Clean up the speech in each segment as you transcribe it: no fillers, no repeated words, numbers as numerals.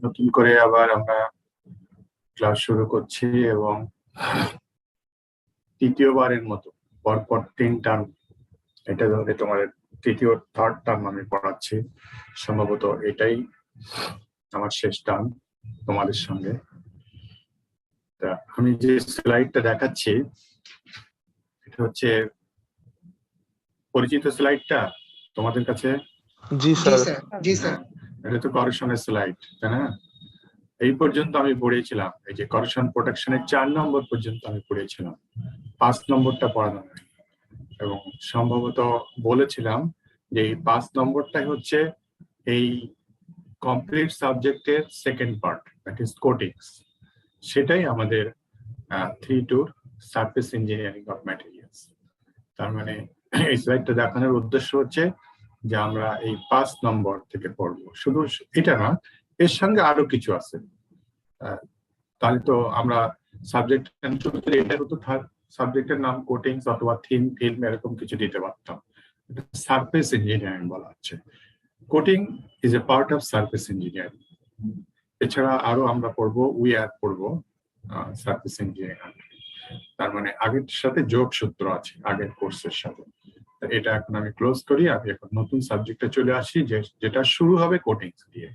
নতুন করে আবার আমরা ক্লাস শুরু করছি এবং তৃতীয়বারের মতো পরপর 3 টার্ম, এটা ধরে তোমাদের থার্ড টার্ম আমি পড়াচ্ছি। সম্ভবত এটাই আমার শেষ টার্ম তোমাদের সঙ্গে। তা আমি যে স্লাইডটা দেখাচ্ছি এটা হচ্ছে পরিচিত স্লাইডটা তোমাদের কাছে। জি স্যার। জি স্যার। এটা তো কারেকশনের স্লাইড, তাই না? এই পর্যন্ত আমি পড়িয়েছিলাম, এই যে কারেকশন প্রোটেকশনের 4 নম্বর পর্যন্ত আমি পড়িয়েছিলাম, 5 নম্বরটা পড়ানো হয়নি। এবং সম্ভবত বলেছিলাম যে এই 5 নম্বরটাই হচ্ছে এই কমপ্লিট সাবজেক্টের second part, that is coatings. সেটাই আমাদের 3-2 সারফেস ইঞ্জিনিয়ারিং অফ ম্যাটেরিয়ালস। তার মানে এই স্লাইডটা দেখানোর উদ্দেশ্য হচ্ছে যে আমরা এই 5 নম্বর থেকে পড়বো। শুধু এটা না, এর সঙ্গে আরো কিছু আছে। তাহলে তো আমরা সাবজেক্ট এটা হতো সাবজেক্টের নাম কোটিংস অথবা থিম ফিল্ম এরকম কিছু দিতে পারতাম। সারফেস ইঞ্জিনিয়ারিং বলা হচ্ছে। Coating is a part of surface engineering. এছাড়া আরো আমরা পড়বো উইয়ার পড়বো সারফেস ইঞ্জিনিয়ারিং। তার মানে আগের সাথে যোগ সূত্র আছে আগের কোর্সের সাথে। এটা এখন আমি ক্লোজ করি, আমি এখন নতুন সাবজেক্টে চলে আসি যেটা শুরু হবে কোটিংস দিয়ে।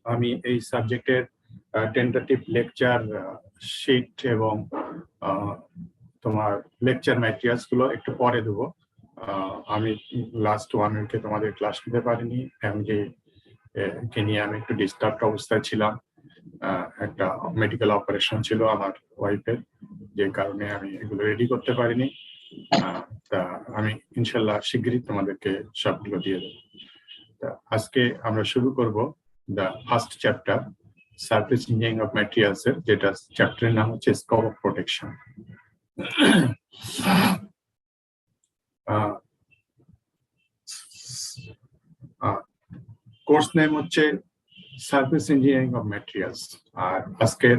আমি এই সাবজেক্টের টেন্টেটিভ লেকচার শিট এবং তোমার লেকচার ম্যাটেরিয়ালস গুলো একটু পরে দেবো। আমি লাস্ট 1 উইকে তোমাদের ক্লাস নিতে পারিনি, ফ্যামিলি কে নিয়ে আমি একটু ডিস্টার্ব অবস্থায় ছিলাম। একটা মেডিকেল অপারেশন ছিল আমার ওয়াইফের, যে কারণে আমি এগুলো রেডি করতে পারিনি। তা আমি ইনশাল্লাহ শিগগিরই তোমাদেরকে সবগুলো দিয়ে দেবো। আজকে আমরা শুরু করব the first chapter surface engineering of materials এর, যেটা চ্যাপ্টারের নাম হচ্ছে scope of protection. Course name হচ্ছে সারফেস ইঞ্জিনিয়ারিং অফ ম্যাটেরিয়ালস, আর আজকের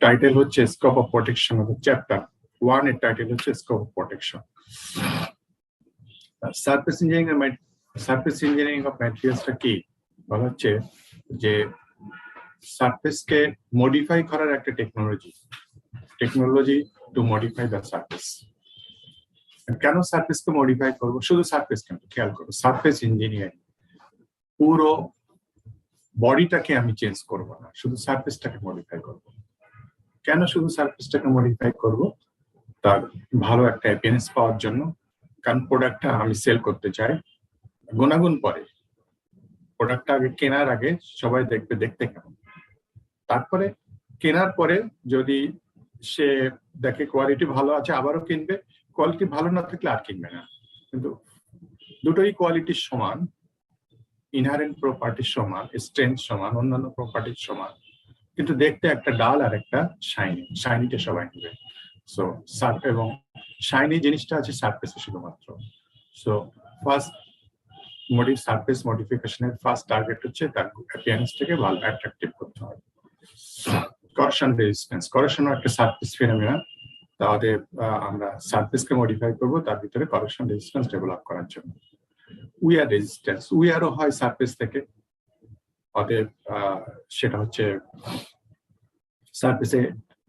টাইটেল হচ্ছে scope of protection of chapter 1 এর টাইটেল হচ্ছে scope of protection. Surface engineering of ম্যাটেরিয়ালসটা কি বলা হচ্ছে যে সারফেসকে মডিফাই করার একটা technology to modify the surface. কেন সারফেসকে মডিফাই করবো? শুধু সারফেস কেন, খেয়াল করবো, সারফেস ইঞ্জিনিয়ারিং পুরো বডিটাকে আমি চেঞ্জ করবো না, শুধু সারফেসটাকে মডিফাই করবো। কেন শুধু সারফেসটাকে মডিফাই করব? তার ভালো একটা অ্যাপিয়ারেন্স পাওয়ার জন্য। কারণ প্রোডাক্টটা আমি সেল করতে চাই, গুণাগুণ পরে, প্রোডাক্টটা আগে কেনার আগে সবাই দেখবে দেখতে কেমন, তারপরে কেনার পরে যদি সে দেখে কোয়ালিটি ভালো আছে আবারও কিনবে, কোয়ালিটি ভালো না থাকলে আর কিনবে না। কিন্তু দুটোই কোয়ালিটির সমান, ইনহারেন্ট প্রপার্টির সমান, স্ট্রেংথ সমান, অন্যান্য প্রপার্টির সমান, কিন্তু দেখতে একটা ডাল আর একটা শাইনিটা সবাই নেবে। সো এবং শাইনি জিনিসটা আছে সারফেসে শুধুমাত্র। সো ফার্স্ট সারফেস মডিফিকেশনের ফার্স্ট টার্গেট হচ্ছে তার অ্যাপিয়ারেন্সটাকে ভালো অ্যাট্রাকটিভ করতে হবে। করেকশন রেজিস্ট্যান্স, করেকশনও একটা সারফেস ফিনোমেনা। তাহলে আমরা সারফেসকে মডিফাই করব তার ভিতরে করেকশন রেজিস্ট্যান্স ডেভেলপ করার জন্য। উইয়ার রেজিস্ট্যান্স, উইয়ারও হয় সারফেস থেকে, অতএব সেটা হচ্ছে সারফেসে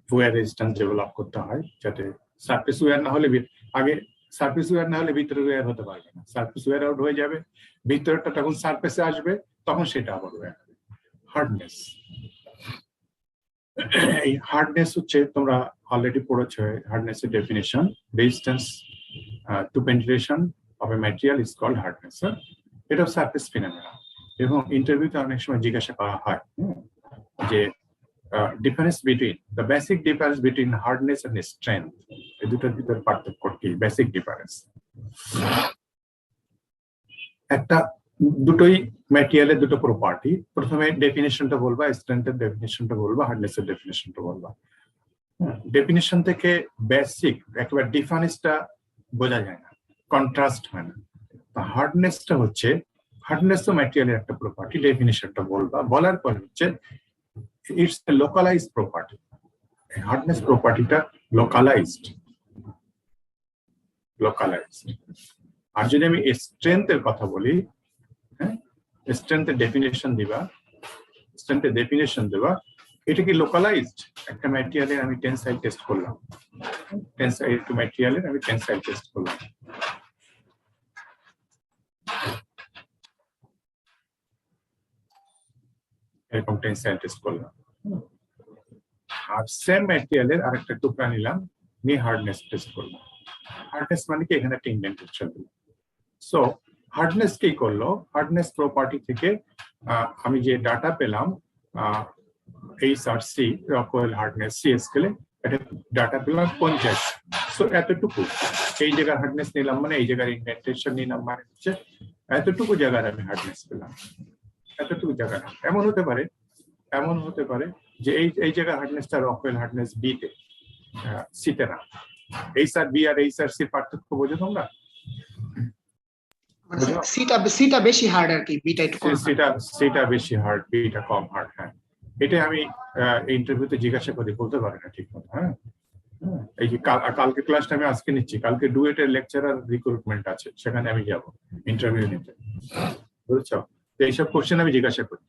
উইয়ার রেজিস্ট্যান্স ডেভেলপ করতে হয়, যাতে সারফেস উইয়ার না হলে আগে সারফেস উইয়ার না হলে ভিতরে উইয়ার হতে পারবে না। সারফেস উইয়ার আউট হয়ে যাবে, ভিতরটা তখন সারফেসে আসবে, তখন সেটা আবার উইয়ার হবে। হার্ডনেস, এই হার্ডনেস হচ্ছে তোমরা অলরেডি পড়েছো, হার্ডনেস এর definition, resistance to penetration of a material is called hardness. এটা সারফেস ফিনোমেনা। এবং ইন্টারভিউতে অনেক সময় জিজ্ঞাসা করা হয় যে difference between the basic difference between hardness and strength, এই দুটোর ভিতরে পার্থক্য কি? বেসিক ডিফারেন্স একটা, দুটোই ম্যাটেরিয়ালের দুটো প্রপার্টি। প্রথমে ডেফিনেশনটা বলবা, স্ট্রেংথের ডেফিনেশনটা বলবা, হার্ডনেসের ডেফিনেশনটা বলবা। ডেফিনেশন থেকে বেসিক একেবারে ডিফারেন্সটা বোঝা যায় না, কন্ট্রাস্ট হয় না। হার্ডনেসটা হচ্ছে, হার্ডনেস তো ম্যাটেরিয়ালের একটা প্রপার্টি, ডেফিনেশনটা বলবা, বলার পর হচ্ছে It's a localized property. Hardness property-টা localized. আর যদি আমি স্ট্রেংথের কথা বলি, হ্যাঁ, স্ট্রেংথের ডেফিনেশন দিবা, এটা কি লোকালাইজড? একটা ম্যাটেরিয়ালের আমি টেনসাইল টেস্ট করলাম, টেনসাইল টু ম্যাটেরিয়ালের আমি টেনসাইল টেস্ট করলাম, এরকম টেনসাইল টেস্ট করলাম, আর সেম ম্যাটেরিয়ালের আরেকটা টুকরা নিলাম, নিয়ে হার্ডনেস টেস্ট করলাম। হার্ডনেস মানে কি এখানে একটা ইন্ডেন্টেশন দিল। সো হার্ডনেস কি করলো? হার্ডনেস প্রপার্টি থেকে আমি যে ডাটা পেলাম HRC রকওয়েল হার্ডনেস সি স্কেলে, এটা ডাটা পেলাম 50। সো এতটুকু এই জায়গার হার্ডনেস নিলাম, মানে এই জায়গার ইন্ডেন্টেশন নিলাম, মানে হচ্ছে এতটুকু জায়গার আমি হার্ডনেস পেলাম, এতটুকু জায়গা। এমন হতে পারে যে এই জায়গার হার্ডনেসটা রকওয়েল হার্ডনেস বি তে, সিতে না। HRB আর HRC পার্থক্য বোঝো তোমরা? সিটা বেশি হার্ড আর কি, বিটা একটু কম। সিটা বেশি হার্ড, বিটা কম হার্ড। হ্যাঁ, এটা আমি ইন্টারভিউতে জিজ্ঞাসা করি, বলতে পারি না ঠিক মতো। হ্যাঁ, এই যে কালকে ক্লাসটা আমি আজকে নিচ্ছি, কালকে ডুয়েটের লেকচারার রিক্রুটমেন্ট আছে, সেখানে আমি যাব ইন্টারভিউ নিতে, বুঝছো? তো এইসব কোশ্চেন আমি জিজ্ঞাসা করি,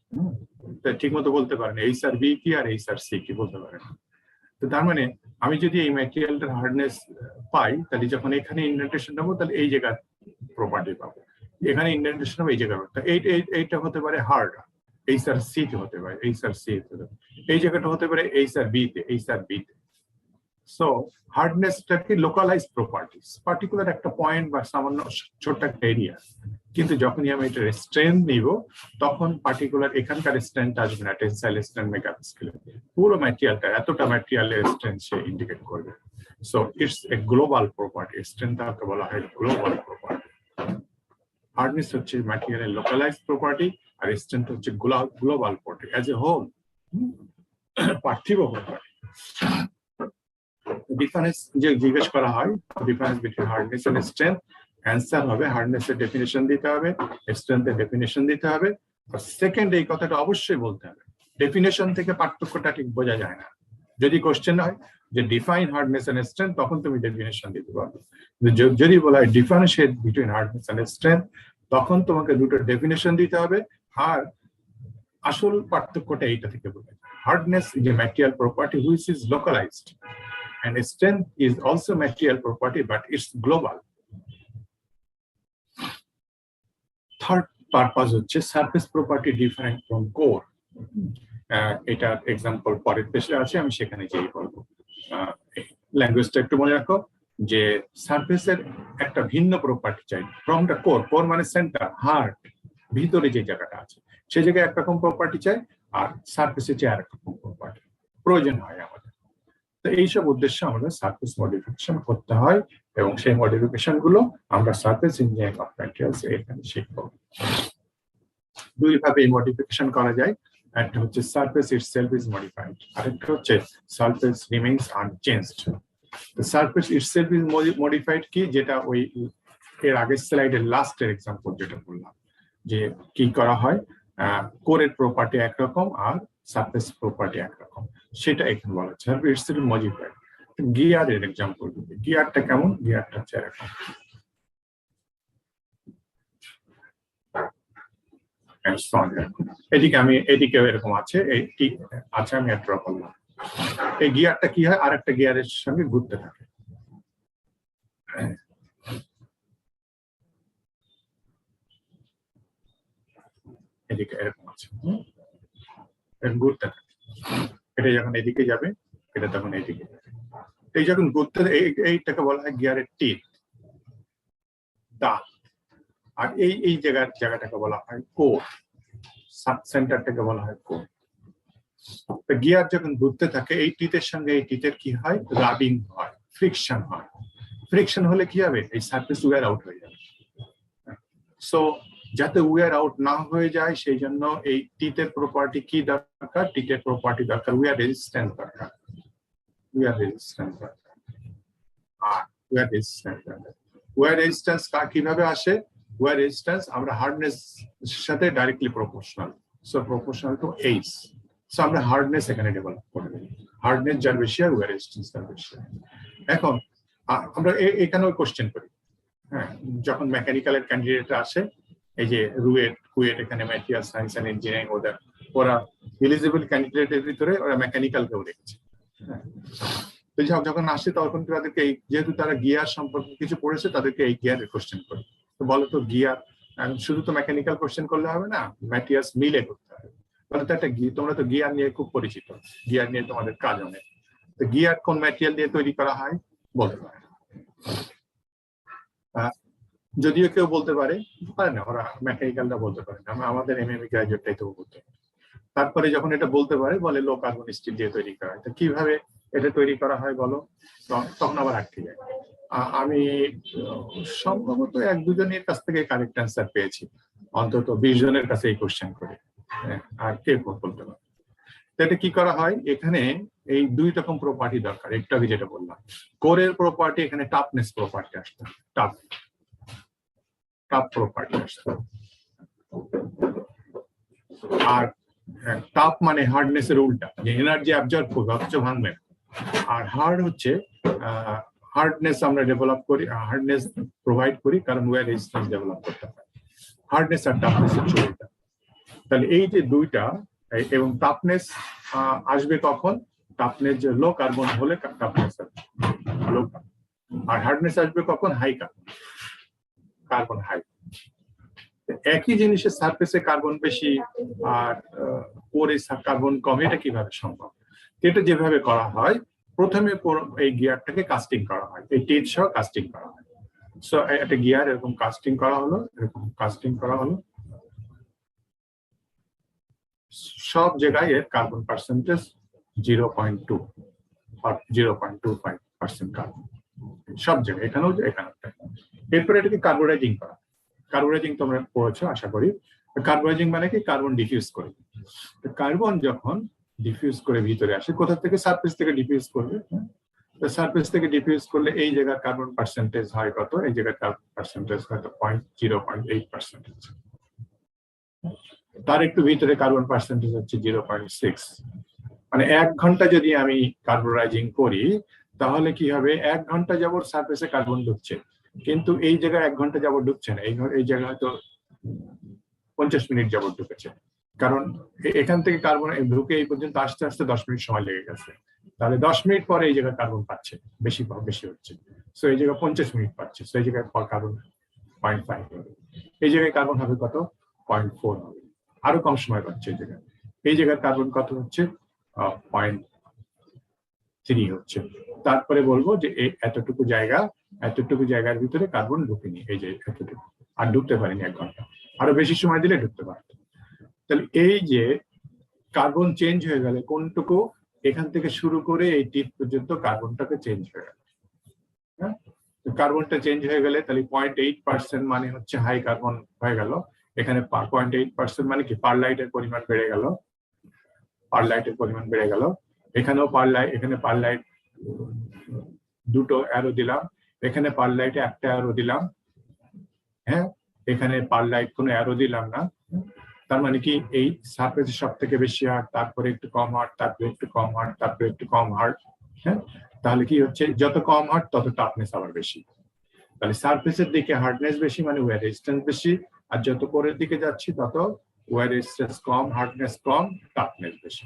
ঠিক মতো বলতে পারেন HRB কি আর HRC কি বলতে পারেন। তো তার মানে আমি যদি এই ম্যাটেরিয়ালটার হার্ডনেস পাই, তাহলে যখন এখানে ইন্ডেন্টেশন নেবো, তাহলে এই জায়গার প্রপার্টি পাবো, এখানে ইন্ডেন্টেশন হবে এই জায়গার। এইটা হতে পারে হার্ড, HRC তে হতে পারে, HRC এই জায়গাটা হতে পারে HRB তে। সো হার্ডনেসটা কি লোকালাইজড প্রপার্টিজ, পার্টিকুলার একটা পয়েন্ট বা সামান্য ছোট্ট একটা এরিয়া। কিন্তু যখনই আমি এটা স্ট্রেংথ নিব, তখন পার্টিকুলার এখানকার স্ট্রেংথ আসবে না, টেনসাইল স্ট্রেংথ মেকানিক্স স্কেলে পুরো ম্যাটেরিয়ালটা, এতটা ম্যাটেরিয়ালের স্ট্রেংথ সে ইন্ডিকেট করবে। So it's a global property, স্ট্রেংথটাকে বলা হয় গ্লোবাল প্রপার্টি। হার্ডনেস হচ্ছে ম্যাটেরিয়ালের লোকালাইজড প্রপার্টি, আর স্ট্রেংথ হচ্ছে global property as a whole, পার্থিব প্রপার্টি। ডিফারেন্স যে জিজ্ঞেস করা হয়, difference between hardness and strength, answer হবে হার্ডনেসের ডেফিনেশন দিতে হবে, স্ট্রেংথের ডেফিনেশন দিতে হবে। আর সেকেন্ড, এই কথাটা অবশ্যই বলতে হবে, ডেফিনেশন থেকে পার্থক্যটা ঠিক বোঝা যায় না। যদি কোশ্চেন হয় যে ডিফাইন হার্ডনেস এন্ড স্ট্রেংথ, তখন তুমি ডেফিনেশন দিতে পারবে। যদি বলা হয় differentiate between hardness and strength, তখন তোমাকে দুটো ডেফিনেশন দিতে হবে। আর আসল পার্থক্যটা এইটা থেকে বোঝা যায়, hardness is a material property which is localised, and strength is also material property, but it's global. Third purpose হচ্ছে surface property different from core. এটা एग्जांपल পরের পেজে আছে, আমি সেখানে যেই বলবো। ল্যাঙ্গুয়েজটা একটু মনে রাখো যে সারফেসের একটা ভিন্ন প্রপার্টি চাই ফ্রম দ্য কোর। কোর মানে সেন্টার, হার্ট, ভিতরে যে জায়গাটা আছে সেই জায়গায় একরকম প্রপার্টি চাই, আর সারফেসে চাই আরেক রকম প্রপার্টি প্রয়োজন হয় আমাদের। তো এইসব উদ্দেশ্যে আমাদের সারফেস মডিফিকেশন করতে হয়, এবং সেই মডিফিকেশন গুলো আমরা সারফেস ইঞ্জিনিয়ারিং অফ ম্যাটেরিয়ালস এখানে শিখব। দুই ভাবে এই মডিফিকেশন করা যায়, একটা হচ্ছে সারফেস ইটসেলফ ইজ মডিফাইড, আরেকটা হচ্ছে সারফেস রিমেইনস আনচেঞ্জড। তো সারফেস ইটসেলফ ইজ মডিফাইড কি, যেটা ওই এর আগের স্লাইডের লাস্টের एग्जांपल যেটা বললাম, যে কি করা হয়, কোরের প্রপার্টি একরকম আর সারফেস প্রপার্টি একরকম, সেটা এখানে বলা হচ্ছে সারফেস ইটসেলফ মডিফাইড। গিয়ারের एग्जांपल দিই, গিয়ারটা কেমন, গিয়ারটা হচ্ছে এরকম, এদিকেও এরকম আছে, এই আচ্ছা আমি ড্র করলাম। এই গিয়ারটা কি হয়, আর একটা গিয়ারের সঙ্গে ঘুরতে থাকে, এদিকে এরকম আছে, ঘুরতে থাকে। এটা যখন এদিকে যাবে, এটা তখন এদিকে যাবে। এই যখন ঘুরতে, এইটাকে বলা হয় গিয়ারের টিথ, দাঁত। আর এই জায়গাটাকে বলা হয় কোর, সাব সেন্টারটাকে বলা হয় কোর। গিয়ার যখন ঘুরতে থাকে, এই টিথের সঙ্গে এই টিথের কি হয়, রাবিং হয়, ফ্রিকশন হয়। ফ্রিকশন হলে কি হবে, এই সারফেস ওয়্যার আউট হয়ে যাবে। সো যাতে ওয়্যার আউট না হয়ে যায়, সেই জন্য এই টিথের প্রপার্টি কি দরকার, টিথের প্রপার্টি দরকার ওয়্যার রেজিস্ট্যান্স দরকার, ওয়্যার রেজিস্ট্যান্স দরকার। আর ওয়্যার রেজিস্ট্যান্স দরকার, ওয়্যার রেজিস্ট্যান্স কিভাবে আসে, ওয়্যার রেজিস্ট্যান্স আমরা হার্ডনেস সাথে directly proportional, so proportional to H. So আমরা হার্ডনেস এখানে ডেভেলপ করে দিই, হার্ডনেস যার বেশি আর ওয়্যার রেজিস্ট্যান্স তার বেশি। এখন আমরা এখানেও কোশ্চেন করি, হ্যাঁ, যখন মেকানিক্যালের ক্যান্ডিডেট আসে, এই যে রুয়েট কুয়েট এখানে ম্যাটেরিয়াল সায়েন্স এন্ড ইঞ্জিনিয়ারিং, ওরা এলিজিবল ক্যান্ডিডেটের ভিতরে ওরা মেকানিক্যাল কেউ রেখেছে, হ্যাঁ। তো যখন আসে তখন তাদেরকে যেহেতু তারা গিয়ার সম্পর্কে কিছু পড়েছে, তাদেরকে এই গিয়ারের কোশ্চেন করে। তো বলো তো গিয়ার শুধু তো মেকানিক্যাল কোশ্চেন করলে হবে না, ম্যাটেরিয়ালস মিলে করতে হবে। বলে তো একটা তোমরা তো গিয়ার নিয়ে খুব পরিচিত, গিয়ার নিয়ে তোমাদের কাজ অনেক। তো গিয়ার কোন ম্যাটেরিয়াল দিয়ে তৈরি করা হয় বলতে পারে, যদিও কেউ বলতে পারে না, ওরা মেকানিক্যালটা বলতে পারে না, আমাদের এমএমই গ্রাজুয়েটটাই তো বলতে পারে। তারপরে যখন এটা বলতে পারে বলে লো কার্বন স্টিল দিয়ে তৈরি করা হয়। তো কিভাবে এটা তৈরি করা হয় বলো, তখন আবার আটকে যায়। আমি সম্ভবত 1-2 জনের কাছ থেকে কারেক্ট অ্যান্সার পেয়েছি, অন্তত 20 জনের কাছে এই কোশ্চেন করে, আর কে বলতে পারে। তো এটা কি করা হয়, এখানে এই 2 রকম প্রপার্টি দরকার, একটু আগে যেটা বললাম কোরের প্রপার্টি, এখানে টাফনেস প্রপার্টি আসতে, টাফ প্রপার্টি আসতে। আর টাফ মানে হার্ডনেস এর উল্টা, যে এনার্জি অ্যাবজর্ব করবে অথচ ভাঙবে না। আর হার্ড হচ্ছে হার্ডনেস আমরা ডেভেলপ করি, হার্ডনেস প্রোভাইড করি, কারণ ওয়্যার রেজিস্ট্যান্স ডেভেলপ করতে হয়। হার্ডনেস আর টাফনেস এর উল্টা। তাহলে এই যে 2টা, এবং টাফনেস আসবে কখন, টাফনেস যে লো কার্বন হলে টাফনেস লো, আর হার্ডনেস আসবে কখন, হাই কার্বন হাই। একই জিনিসের সারফেসে কার্বন বেশি আর কোরে কার্বন কম, এটা কিভাবে সম্ভব? এটা যেভাবে করা হয়, প্রথমে এই গিয়ারটাকে কাস্টিং করা হয়, এই টিট সহ কাস্টিং করা হয়। সো একটা গিয়ার এরকম কাস্টিং করা হলো, এরকম কাস্টিং করা হলো, সব জায়গায় এর কার্বন পার্সেন্টেজ 0.2 আর 0.25% কার্বন, সব জায়গায়, এখানেও এখানে। এরপরে এটাকে কার্বোরাইজিং করা। কার্বোরাইজিং তোমরা পড়েছো আশা করি। কার্বোরাইজিং মানে কি, কার্বন ডিফিউজ করে। কার্বন যখন ডিফিউজ করে ভিতরে আসে, কোথা থেকে, সারফেস থেকে ডিফিউজ করবে। সারফেস থেকে ডিফিউজ করলে এই জায়গার কার্বন পার্সেন্টেজ হয় কত, এই জায়গার কার্বন পার্সেন্টেজ হয়তো 0.8%। তার একটু ভিতরে কার্বন পার্সেন্টেজ হচ্ছে 0.6। মানে 1 ঘন্টা যদি আমি কার্বোরাইজিং করি, তাহলে কি হবে, 1 ঘন্টা যাবত সারফেসে কার্বন ঢুকছে, কিন্তু এই জায়গায় 1 ঘন্টা যাবত ঢুকছে না, এই জায়গায় হয়তো 50 মিনিট যাবত ঢুকেছে। কারণ এখান থেকে কার্বন ঢুকে এই পর্যন্ত আসতে আসতে 10 মিনিট সময় লেগে গেছে। তাহলে 10 মিনিট পরে এই জায়গায় কার্বন পাচ্ছে, বেশি হচ্ছে। সো এই জায়গায় 50 মিনিট পাচ্ছে, সো এই জায়গায় কার্বন 0.5 হবে। এই জায়গায় কার্বন হবে কত, 0.4 হবে, আরো কম সময় পাচ্ছে এই জায়গায়। এই জায়গায় কার্বন কত হচ্ছে, 0.3 হচ্ছে। তারপরে বলবো যে এতটুকু জায়গার ভিতরে কার্বন ঢুকেনি, এই যে এতটুকু, আর ঢুকতে পারেনি 1 ঘন্টা, আরো বেশি সময় দিলে ঢুকতে পারত। তাহলে এই যে কার্বন চেঞ্জ হয়ে গেলে কোনটুকু, এখান থেকে শুরু করে এই টিপ পর্যন্ত কার্বনটাকে চেঞ্জ হয়ে গেল। হ্যাঁ, কার্বনটা চেঞ্জ হয়ে গেলে তাহলে 0.8% মানে হচ্ছে হাই কার্বন হয়ে গেল। এখানে 0.8% মানে কি, পারলাইটের পরিমাণ বেড়ে গেল, এখানেও এখানে পারলাইট 2টো অ্যারো দিলাম, এখানে পারলাইটে 1টা অ্যারো দিলাম, হ্যাঁ, এখানে পারলাইট কোনো অ্যারো দিলাম না। তার মানে কি, এই সারফেসে সব থেকে বেশি হার্ড, তারপরে একটু কম হার্ড, তারপরে একটু কম হার্ড, তারপরে একটু কম হার্ড। হ্যাঁ, তাহলে কি হচ্ছে, যত কম হার্ড তত টাফনেস আবার বেশি। তাহলে সারফেসের দিকে হার্ডনেস বেশি মানে ওয়্যার রেজিস্ট্যান্স বেশি, আর যত কোরের দিকে যাচ্ছি তত ওয়্যার রেজিস্ট্যান্স কম, হার্ডনেস কম, টাফনেস বেশি।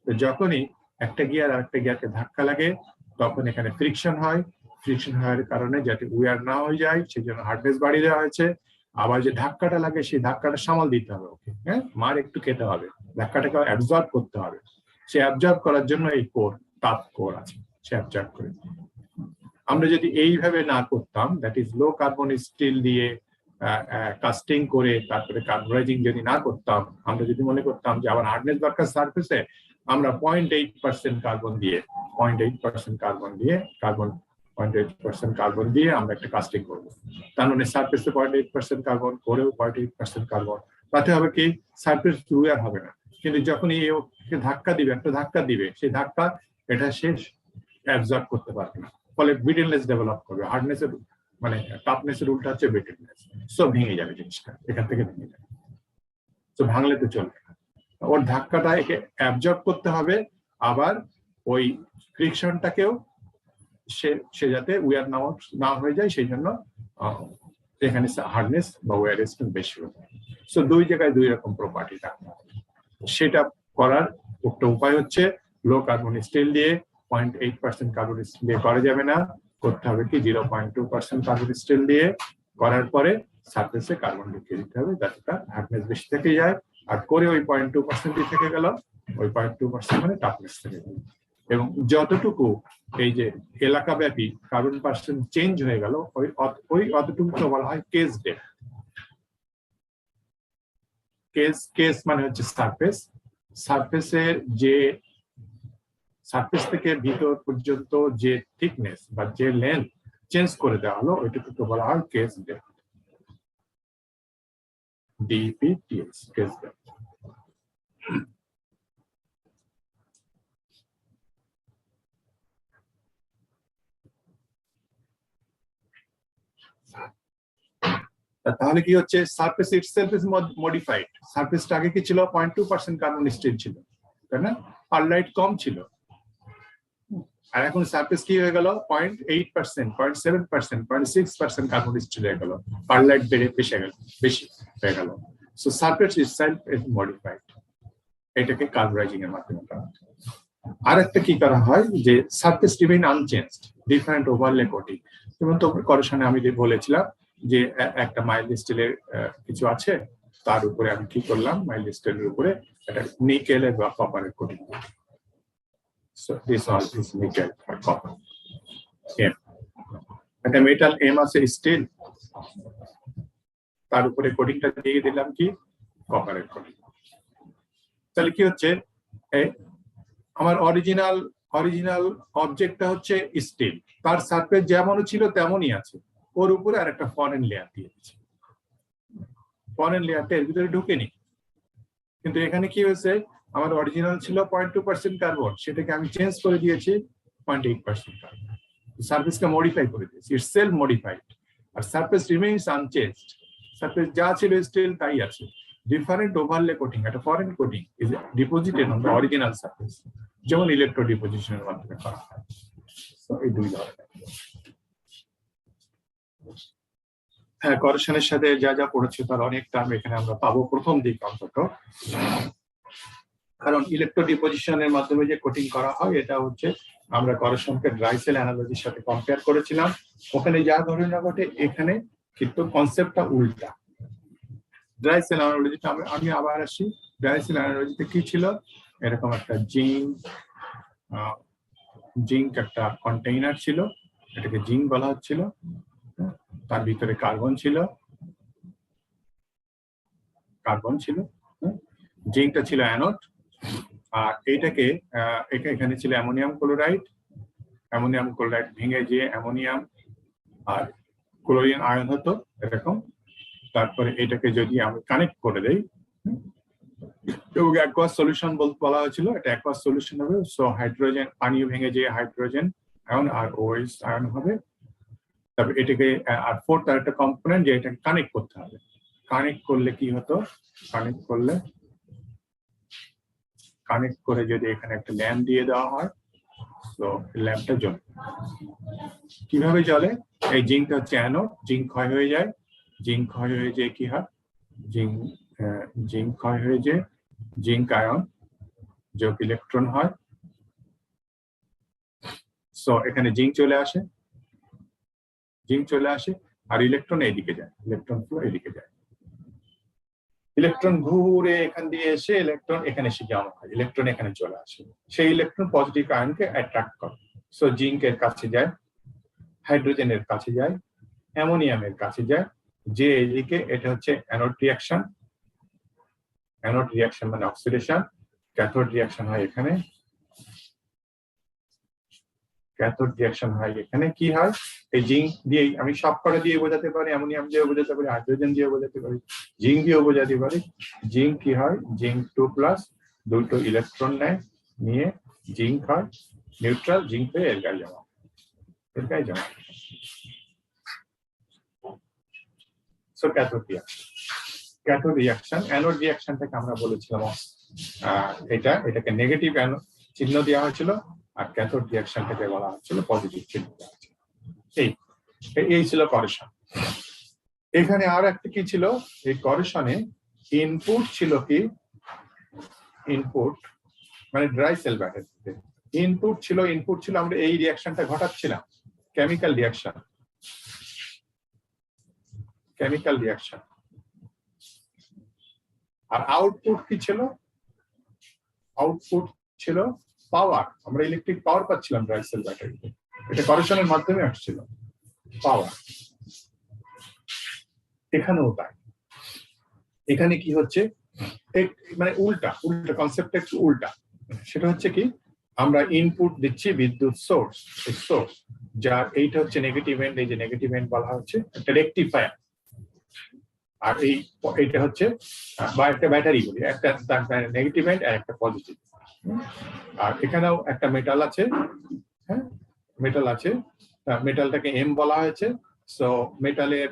তো যখনই একটা গিয়ার আর একটা গিয়ারকে ধাক্কা লাগে, তখন এখানে ফ্রিকশন হয়। ফ্রিকশন হওয়ার কারণে যাতে ওয়্যার না হয়ে যায়, সেই জন্য হার্ডনেস বাড়িয়ে দেওয়া হয়েছে। আবার যে ধাক্কাটা লাগে, সেই ধাক্কাটা সামাল দিতে হবে ওকে, হ্যাঁ, মার একটু খেতে হবে, ধাক্কাটাকে অ্যাবজর্ব করতে হবে। সে অ্যাবজর্ব করার জন্য এই কোর, টাফ কোর আছে, সে অ্যাবজর্ব করে। আমরা যদি এইভাবে না করতাম, that is low carbon still দিয়ে কাস্টিং করে তারপরে কার্বোরাইজিং যদি না করতাম, আমরা যদি মনে করতাম যে আবার হার্ডনেস দরকার সারফেসে, আমরা 0.8% কার্বন দিয়ে 0.8% কার্বন দিয়ে আমরা একটা কাস্টিং করবো। তার মানে সারফেসে 0.8% কার্বন, করেও 0.8% কার্বন, তাতে হবে কি, সারফেস ওয়্যার হবে না। কিন্তু যখনই ওকে ধাক্কা দিবে, একটা ধাক্কা দিবে, সেই ধাক্কা এটা শেষ অ্যাবজর্ব করতে পারবে না, ফলে ব্রিটেলনেস ডেভেলপ করবে। হার্ডনেসের মানে টাফনেসের উল্টা হচ্ছে ব্রিটেলনেস। সো ভেঙে যাবে জিনিসটা, এখান থেকে ভেঙে যাবে। তো ভাঙলে তো চলবে না। ওর ধাক্কাটা একে অ্যাবজর্ব করতে হবে, আবার ওই ফ্রিকশনটাকেও সে যাতে উইয়ার না হয়ে যায় সেই জন্য এখানে হার্ডনেস বা ওয়্যার রেজিস্ট্যান্স বেশি হবে। সো দুই জায়গায় দুই রকম প্রপার্টি থাকতে হবে। সেটা করার একটা উপায় হচ্ছে লো কার্বন স্টিল দিয়ে 0.8% কার্বন স্টিল দিয়ে করা যাবে না, করতে হবে কি 0.2% কার্বন স্টিল দিয়ে করার পরে সারফেসে কার্বন ঢুকিয়ে দিতে হবে যাতে তার হার্ডনেস বেশি থেকে যায়। আর করে ওই 0.2% থেকে গেল, ওই 0.2% মানে টাফনেস থেকে গেল। এবং যতটুকু এই যে এলাকা ব্যাপী কার্বন পার্সেন্ট চেঞ্জ হয়ে গেল ওই অতটুকু বলা হয় কেস ডেপথ। কেস মানে হচ্ছে সারফেস, সারফেসের যে সারফেস থেকে ভিতর পর্যন্ত যে থিকনেস বা যে লেন্থ চেঞ্জ করে দেওয়া হলো ওইটুকু বলা হয় কেস ডেপথ, ডিপিটিএস, কেস ডেপথ। তাহলে কি হচ্ছে সারফেস ইটসেলফ ইজ মডিফাইড। সারফেসটা আগে কি ছিল 0.2% কার্বন স্টিল ছিল, তাই না? পারলাইট কম ছিল, আর এখন সারফেস কি হয়ে গেল 0.8%, 0.7%, 0.6% কার্বন স্টিল হয়ে গেল, পারলাইট বেশি হয়ে গেল। So surface itself is modified. এটাকে কার্বরাইজিং এর মাধ্যমে করা হয়। আর একটা কি করা হয় যে surface remain unchanged, different overlay coating. যেমন তো করেশনে আমি বলেছিলাম যে একটা মাইল্ড স্টিলের কিছু আছে, তার উপরে আমি কি করলাম, মাইল্ড স্টিলের উপরে একটা নিকেল বা কপারের কোটিং দিই। So this all is nickel or copper. M. একটা মেটাল M আছে স্টিল, তার উপরে কোটিংটা দিয়ে দিলাম কি কপারের কোটিং। তাহলে কি হচ্ছে আমার অরিজিনাল অবজেক্টটা হচ্ছে স্টিল, তার সারফেস যেমন ছিল তেমনই আছে, ওর উপরে আর একটা ফরেন লেয়ার দিয়ে দিচ্ছি। ফরেন লেয়ারটা এর ভিতরে ঢুকেনি, কিন্তু এখানে কি হয়েছে আমার অরিজিনাল ছিল 0.2% কার্বন, সেটাকে আমি চেঞ্জ করে দিয়েছি 0.8% কার্বন। সারফেসকে মডিফাই করে দিয়েছি, ইটস সেলফ মডিফাইড। আর সারফেস রিমেইনস আনচেঞ্জড, সারফেস যা ছিল স্টিল তাই আছে। ডিফারেন্ট ওভারলে কোটিং, একটা foreign coating is deposited on the original surface, যেমন ইলেকট্রো ডিপোজিশনের মাধ্যমে করা হয়। সো এই দুই ধরনের। হ্যাঁ, করেশনের সাথে যা যা পড়েছে তার অনেক টার্ম এখানে আমরা পাবো প্রথম দিক অন্তত, কারণ ইলেকট্রো ডিপোজিশনের মাধ্যমে যে কোটিং করা হয় এটা হচ্ছে আমরা করেশনকে ড্রাই সেল অ্যানালজির সাথে কম্পেয়ার করেছিলাম। ওখানে যা ঘটনা ঘটে এখানে কিন্তু কনসেপ্টটা উল্টা। ড্রাই সেল অ্যানালজিটা আমি আবার আসি, ড্রাই সেল অ্যানালজিতে কি ছিল, এরকম একটা জিঙ্ক একটা কন্টেইনার ছিল, এটাকে জিঙ্ক বলা হচ্ছিল, তার ভিতরে কার্বন ছিল, জিঙ্কটা ছিল অ্যানোড, আর এইটাকে এখানে ছিল অ্যামোনিয়াম ক্লোরাইড ভেঙে যে অ্যামোনিয়াম আর ক্লোরিন আয়ন হতো এরকম। তারপরে এটাকে যদি আমি কানেক্ট করে দেই, এবং অ্যাকোয়াস সলিউশন বলা হয়েছিল, এটা অ্যাকোয়াস সলিউশন হবে। সো হাইড্রোজেন, পানি ভেঙে যে হাইড্রোজেন আয়ন আর ওএইচ আয়ন হবে। তারপরে এটাকে আর ফোর্থ আর একটা কম্পোনেন্ট যে এটাকে কানেক্ট করতে হবে। কানেক্ট করলে কি হতো, কানেক্ট করে যদি এখানে একটা ল্যাম্প দিয়ে দেওয়া হয়, তো ল্যাম্পটা জ্বলে। কিভাবে জ্বলে, এই জিঙ্কটা হচ্ছে অ্যানোড, জিঙ্ক ক্ষয় হয়ে যায়, কি হয়, জিঙ্ক ক্ষয় হয়ে যায়, জিঙ্ক আয়ন যোগ ইলেকট্রন হয়। সো এখানে জিঙ্ক চলে আসে, আর ইলেকট্রন এইদিকে যায়, ইলেকট্রন ফ্লো এদিকে যায়। ইলেকট্রন ঘুরে এখান দিয়ে এসে ইলেকট্রন এখানে এসে জমা হয়, ইলেকট্রন এখানে চলে আসে, সেই ইলেকট্রন পজিটিভ আয়নকে অ্যাট্রাক্ট করে। সো জিঙ্কের কাছে যায়, হাইড্রোজেনের কাছে যায়, অ্যামোনিয়ামের কাছে যায়, যে এদিকে এটা হচ্ছে অ্যানোড রিঅ্যাকশন। অ্যানোড রিঅ্যাকশন মানে অক্সিডেশন। ক্যাথোড রিঅ্যাকশন হয় এখানে, কি হয়, এই জিঙ্ক দিয়ে আমি সব কটা দিয়ে বোঝাতে পারি, অ্যামোনিয়াম দিয়ে বোঝাতে পারি, হাইড্রোজেন দিয়ে বোঝাতে পারি, জিঙ্ক দিয়েও বোঝাতে পারি। জিঙ্ক কি হয়, জিঙ্ক 2+, দুটো ইলেকট্রন নেয়, নিয়ে জিঙ্ক হয় নিউট্রাল, জিঙ্ক হয়ে এর গায়ে জমা। So cathode reaction. অ্যানোড রিঅ্যাকশনটাকে আমরা বলেছিলাম এটাকে নেগেটিভ চিহ্ন দেওয়া হয়েছিল, আর ক্যাথোড রিঅ্যাকশনটাকে বলা হচ্ছিল পজিটিভ চিহ্ন দেওয়া হয়েছিল। এই ছিল করেশন। এখানে আর একটা কি ছিল, এই করেশনে ইনপুট ছিল কি, ইনপুট মানে ড্রাই সেল ব্যাটারিতে ইনপুট ছিল আমরা এই রিঅ্যাকশনটা ঘটাচ্ছিলাম, কেমিক্যাল রিঅ্যাকশন। আর আউটপুট কি ছিল, আউটপুট ছিল পাওয়ার, আমরা ইলেকট্রিক পাওয়ার পাচ্ছিলাম ড্রাই সেল ব্যাটারিতে, এটা করেশনের মাধ্যমে আসছিল পাওয়ার। এখানেও তাই, এখানে কি হচ্ছে মানে উল্টা কনসেপ্টটা একটু উল্টা। সেটা হচ্ছে কি, আমরা ইনপুট দিচ্ছি বিদ্যুৎ সোর্স, যার এইটা হচ্ছে নেগেটিভ এন্ড, এই যে নেগেটিভ এন্ড বলা হচ্ছে একটা রেকটিফায়ার, আর এইটা হচ্ছে বা একটা ব্যাটারি বলি, একটা নেগেটিভ এন্ড আর একটা পজিটিভ। আর এখানেও একটা মেটাল আছে, হ্যাঁ মেটাল আছে, মেটালটাকে এম বলা হয়েছে। সো মেটালের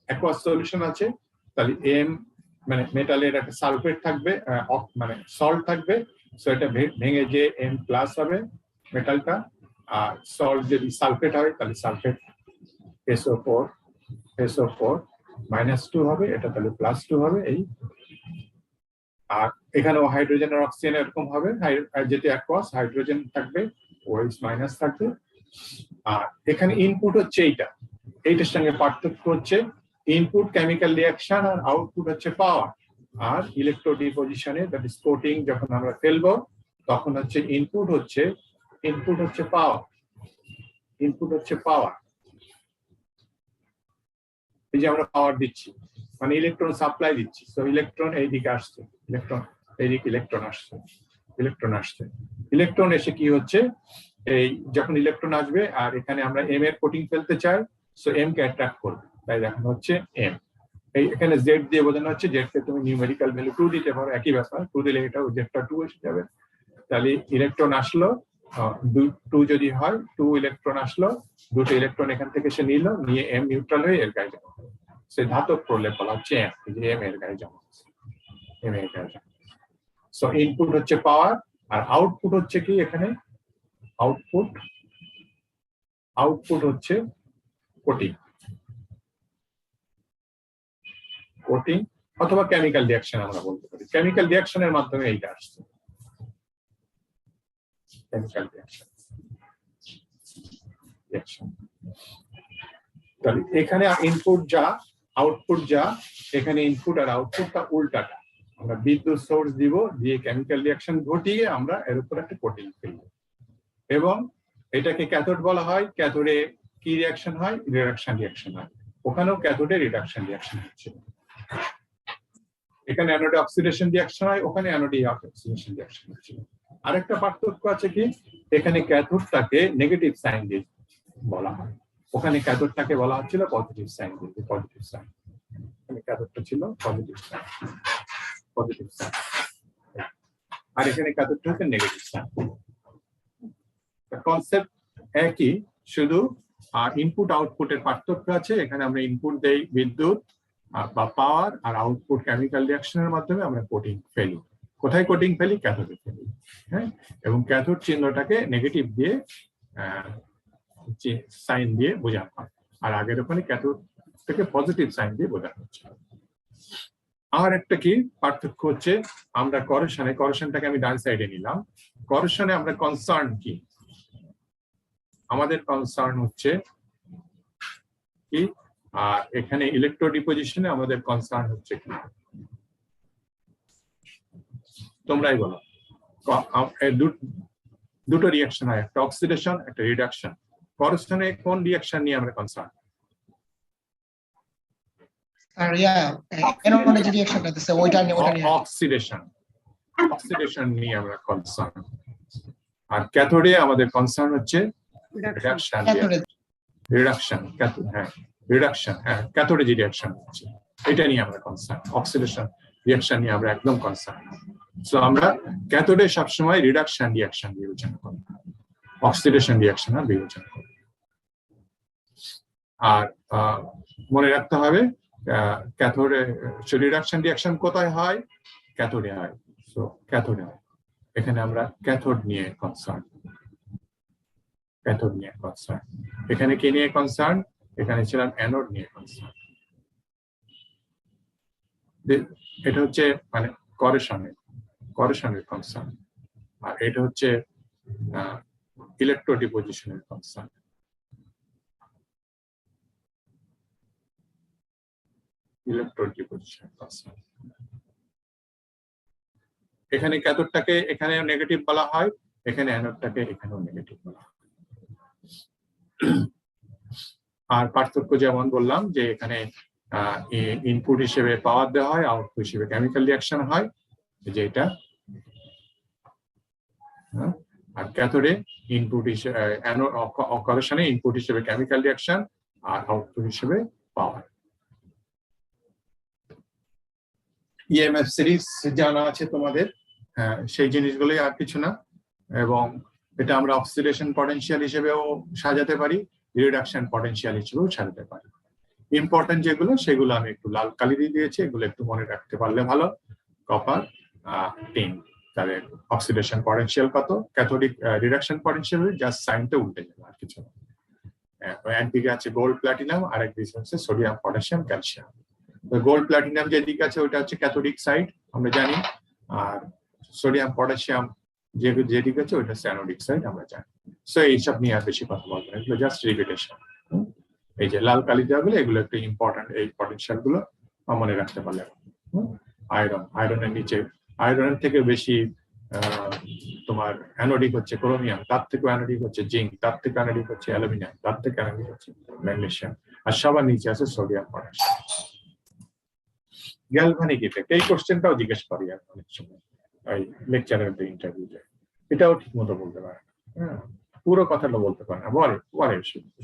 অ্যাকোয়াস সলিউশন আছে, তাহলে এম মানে মেটালের একটা সালফেট থাকবে, মানে সল্ট থাকবে, সো এটা ভেঙে যে এম প্লাস হবে মেটালটা, আর সল্ট যদি সালফেট হয় তাহলে সালফেট SO4 -2 হবে, এটা তাহলে +2 হবে। এই আর এখানেও হাইড্রোজেন আর অক্সিজেন এরকম হবে, যেটি অ্যাকোয়াস হাইড্রোজেন থাকবে, ওএইচ মাইনাস থাকবে। আর এখানে ইনপুট হচ্ছে এইটার সঙ্গে পার্থক্য হচ্ছে ইনপুট কেমিক্যাল রিঅ্যাকশন আর আউটপুট হচ্ছে পাওয়ার। আর ইলেকট্রো ডিপোজিশনে দ্যাট ইজ কোটিং যখন আমরা ফেলবো তখন হচ্ছে ইনপুট হচ্ছে পাওয়ার। এই যে আমরা পাওয়ার দিচ্ছি মানে ইলেকট্রন সাপ্লাই দিচ্ছি, তো ইলেকট্রন এইদিকে আসছে, ইলেকট্রন আসছে, ইলেকট্রন এসে কি হচ্ছে, এই যখন ইলেকট্রন আসবে আর এখানে আমরা এম এর কোটিং ফেলতে চাই, সো এম কে অ্যাট্রাক্ট করবে, তাই দেখানো হচ্ছে এম। এখানে জেড দিয়ে বোঝানো হচ্ছে, জেড কে তুমি নিউমেরিক্যাল ভ্যালু 2 দিতে পারো, একই ব্যাপার, 2 দিলে এটা জেডটা 2 এসে যাবে। তাহলে ইলেকট্রন আসলো, 2 যদি হয় 2 ইলেকট্রন আসলো, দুটো ইলেকট্রন এখান থেকে সে নিয়ে এম নিউট্রাল হয়ে এর গায়ে জমা, সে ধাতব প্রলেপ বলা হচ্ছে এম, যে এম এর গায়ে জমা, সো ইনপুট হচ্ছে পাওয়ার, আর আউটপুট হচ্ছে কি, এখানে আউটপুট হচ্ছে কোটিং অথবা কেমিক্যাল রিঅ্যাকশন আমরা বলতে পারি। কেমিক্যাল রিঅ্যাকশনের মাধ্যমে এইটা আসছে, কেমিক্যাল রিঅ্যাকশন। তাহলে এখানে ইনপুট যা আউটপুট যা, এখানে ইনপুট আর আউটপুটটা উল্টাটা, আমরা বিদ্যুৎ সোর্স দিব, দিয়ে কেমিক্যাল রিঅ্যাকশন ঘটিয়ে আমরা এর উপর একটা কোটিং ফেলব, এবং এটাকে ক্যাথোড বলা হয়। ক্যাথোডে কি রিঅ্যাকশন হয়, রিডাকশন হয়, ওখানেও ক্যাথোডে রিডাকশন রিঅ্যাকশন হচ্ছে। এখানে অ্যানোডে অক্সিডেশন রিঅ্যাকশন হয়, ওখানে অ্যানোডে অক্সিডেশন রিঅ্যাকশন হচ্ছে। আরেকটা পার্থক্য আছে কি, এখানে ক্যাথোডটাকে নেগেটিভ সাইন দিয়ে বলা হয়, ওখানে ক্যাথোডটাকে বলা হচ্ছিল পজিটিভ সাইন দিয়ে, পজিটিভ সাইন, এখানে ক্যাথোডটা ছিল পজিটিভ সাইন, আর এখানে ক্যাথোডটা হচ্ছে নেগেটিভ সাইন। কনসেপ্ট একই, শুধু ইনপুট আউটপুটের পার্থক্য আছে। এখানে আমরা ইনপুট দেই বিদ্যুৎ বা পাওয়ার, আর আউটপুট কেমিক্যাল রিঅ্যাকশনের মাধ্যমে আমরা কোটিং ফেলি। কোথায় কোটিং ফেলি, ক্যাথোডে ফেলি, হ্যাঁ, এবং ক্যাথোড চিহ্নটাকে নেগেটিভ দিয়ে সাইন দিয়ে বোঝানো হয়, আর আগের ওখানে ক্যাথোড থেকে পজিটিভ সাইন দিয়ে বোঝানো হচ্ছে। আর একটা কি পার্থক্য হচ্ছে, আমরা করেশনটাকে আমি ডান সাইডে নিলাম, করেশনে আমরা কনসার্ন কি, আমাদের কনসার্ন হচ্ছে কি, আর এখানে ইলেকট্রো ডিপোজিশনে আমাদের কনসার্ন হচ্ছে কি, তোমরাই বলো। দুটো রিঅ্যাকশন হয়, একটা অক্সিডেশন, একটা রিডাকশন। করেশনে কোন রিঅ্যাকশন নিয়ে আমরা কনসার্ন? আর এনোডে যে রিঅ্যাকশনটা দিছে ওইটা নিয়ে অক্সিডেশন নিয়ে আমরা কনসার্ন। আর ক্যাথোডে আমাদের কনসার্ন হচ্ছে রিডাকশন, ক্যাথোডে যে রিঅ্যাকশন হচ্ছে এটা নিয়ে আমরা কনসার্ন। অক্সিডেশন রিঅ্যাকশন নিয়ে আমরা একদম কনসার্ন। সো আমরা ক্যাথোডে সবসময় রিডাকশন রিঅ্যাকশন বিবেচনা করি, অক্সিডেশন রিঅ্যাকশন আর বিবেচনা করি। আর মনে রাখতে হবে ক্যাথোডে রিডাকশন রিঅ্যাকশন কোথায় হয়, ক্যাথোডে হয়। সো ক্যাথোডে হয়, এখানে আমরা ক্যাথোড নিয়ে কনসার্ন, ক্যাথোড নিয়ে কনসার্ন। এখানে কি নিয়ে কনসার্ন? এখানে ছিলাম অ্যানোড নিয়ে কনসার্ন। এটা হচ্ছে মানে করেশনের কনসার্ন, আর এটা হচ্ছে ইলেকট্রো ডিপোজিশনের কনসার্ন। Electrodeposition concern. এখানে ক্যাথোডটাকে এখানে নেগেটিভ বলা হয়, এখানে অ্যানোডটাকে এখানেও নেগেটিভ বলা হয়। আর পার্থক্য যেমন বললাম যে এখানে ইনপুট হিসেবে পাওয়ার দেওয়া হয়, আউটপুট হিসেবে কেমিক্যাল রিঅ্যাকশন হয়, যে এটা। আর ক্যাথোডে ইনপুট হিসেবে অকারেশনে ইনপুট হিসেবে কেমিক্যাল রিঅ্যাকশন আর আউটপুট হিসেবে পাওয়ার। ইএমএফ সিরিজ জানা আছে তোমাদের, সেই জিনিসগুলোই, আর কিছু না। এবং এটা আমরা অক্সিডেশন পটেনশিয়াল হিসেবেও সাজাতে পারি, রিডাকশন পটেনশিয়াল হিসেবেও সাজাতে পারি। ইম্পর্টেন্ট যেগুলো সেগুলো আমি একটু লাল কালি দিয়ে দিয়েছি, এগুলো একটু মনে রাখতে পারলে ভালো। কপার 10, তাহলে অক্সিডেশন পটেনশিয়াল কত, ক্যাথোডিক রিডাকশন পটেনশিয়াল জাস্ট সাইনটা উল্টে যাবে, আর কিছু না। একদিকে আছে গোল্ড প্লাটিনাম, আর একদিকে হচ্ছে sodium potassium calcium. Gold platinum যেদিকে আছে ওইটা হচ্ছে ক্যাথোডিক সাইড আমরা জানি, আর সোডিয়াম পটাশিয়াম যেদিকে আছে ওইটা হচ্ছে অ্যানোডিক সাইড আমরা জানি। সো এইসব নিয়ে আর বেশি কথা বলবো না, এগুলো জাস্ট রিপিটেশন। এই যে লাল কালি দেওয়া গুলো এগুলো একটু ইম্পর্টেন্ট, এই পটেনশিয়াল গুলো মনে রাখতে পারলে। আয়রনের নিচে, আয়রনের থেকে বেশি তোমার অ্যানোডিক হচ্ছে ক্রোমিয়াম, তার থেকে অ্যানোডিক হচ্ছে জিঙ্ক, তার থেকে অ্যানোডিক হচ্ছে অ্যালুমিনিয়াম, তার থেকে অ্যানোডিক হচ্ছে ম্যাগনেসিয়াম, আর সবার নিচে আছে সোডিয়াম পটাশিয়াম। গ্যালভানিক ইফেক্ট, এই কোশ্চেনটাও জিজ্ঞেস করি অনেক সময় এই লেকচারের ইন্টারভিউতে, এটাও ঠিক মতো বলতে পারে না, পুরো কথাটা বলতে পারে না, বলে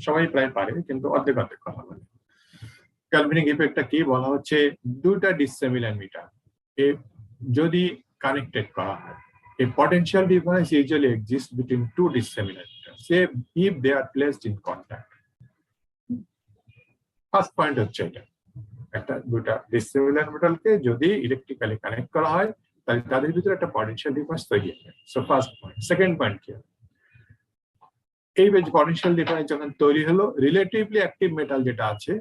সবাই প্রায় পারে কিন্তু অর্ধেক অর্ধেক কথা বলে। গ্যালভানিক ইফেক্টটা কি বলা হচ্ছে, দুইটা ডিসিমিলার মিটার যদি কানেক্টেড করা হয়, a potential difference usually exists between two dissimilar metals if they are placed in contact. First point হচ্ছে এটা, একটা দুটা ডিসিমিলার মেটালকে যদি ইলেকট্রিক্যালি কানেক্ট করা হয় তাহলে তাদের ভিতরে একটা পটেনশিয়াল ডিফারেন্স তৈরি হবে। So first point. Second point কি, এই পটেনশিয়াল ডিফারেন্স যখন তৈরি হলো, রিলেটিভলি অ্যাক্টিভ মেটাল যেটা আছে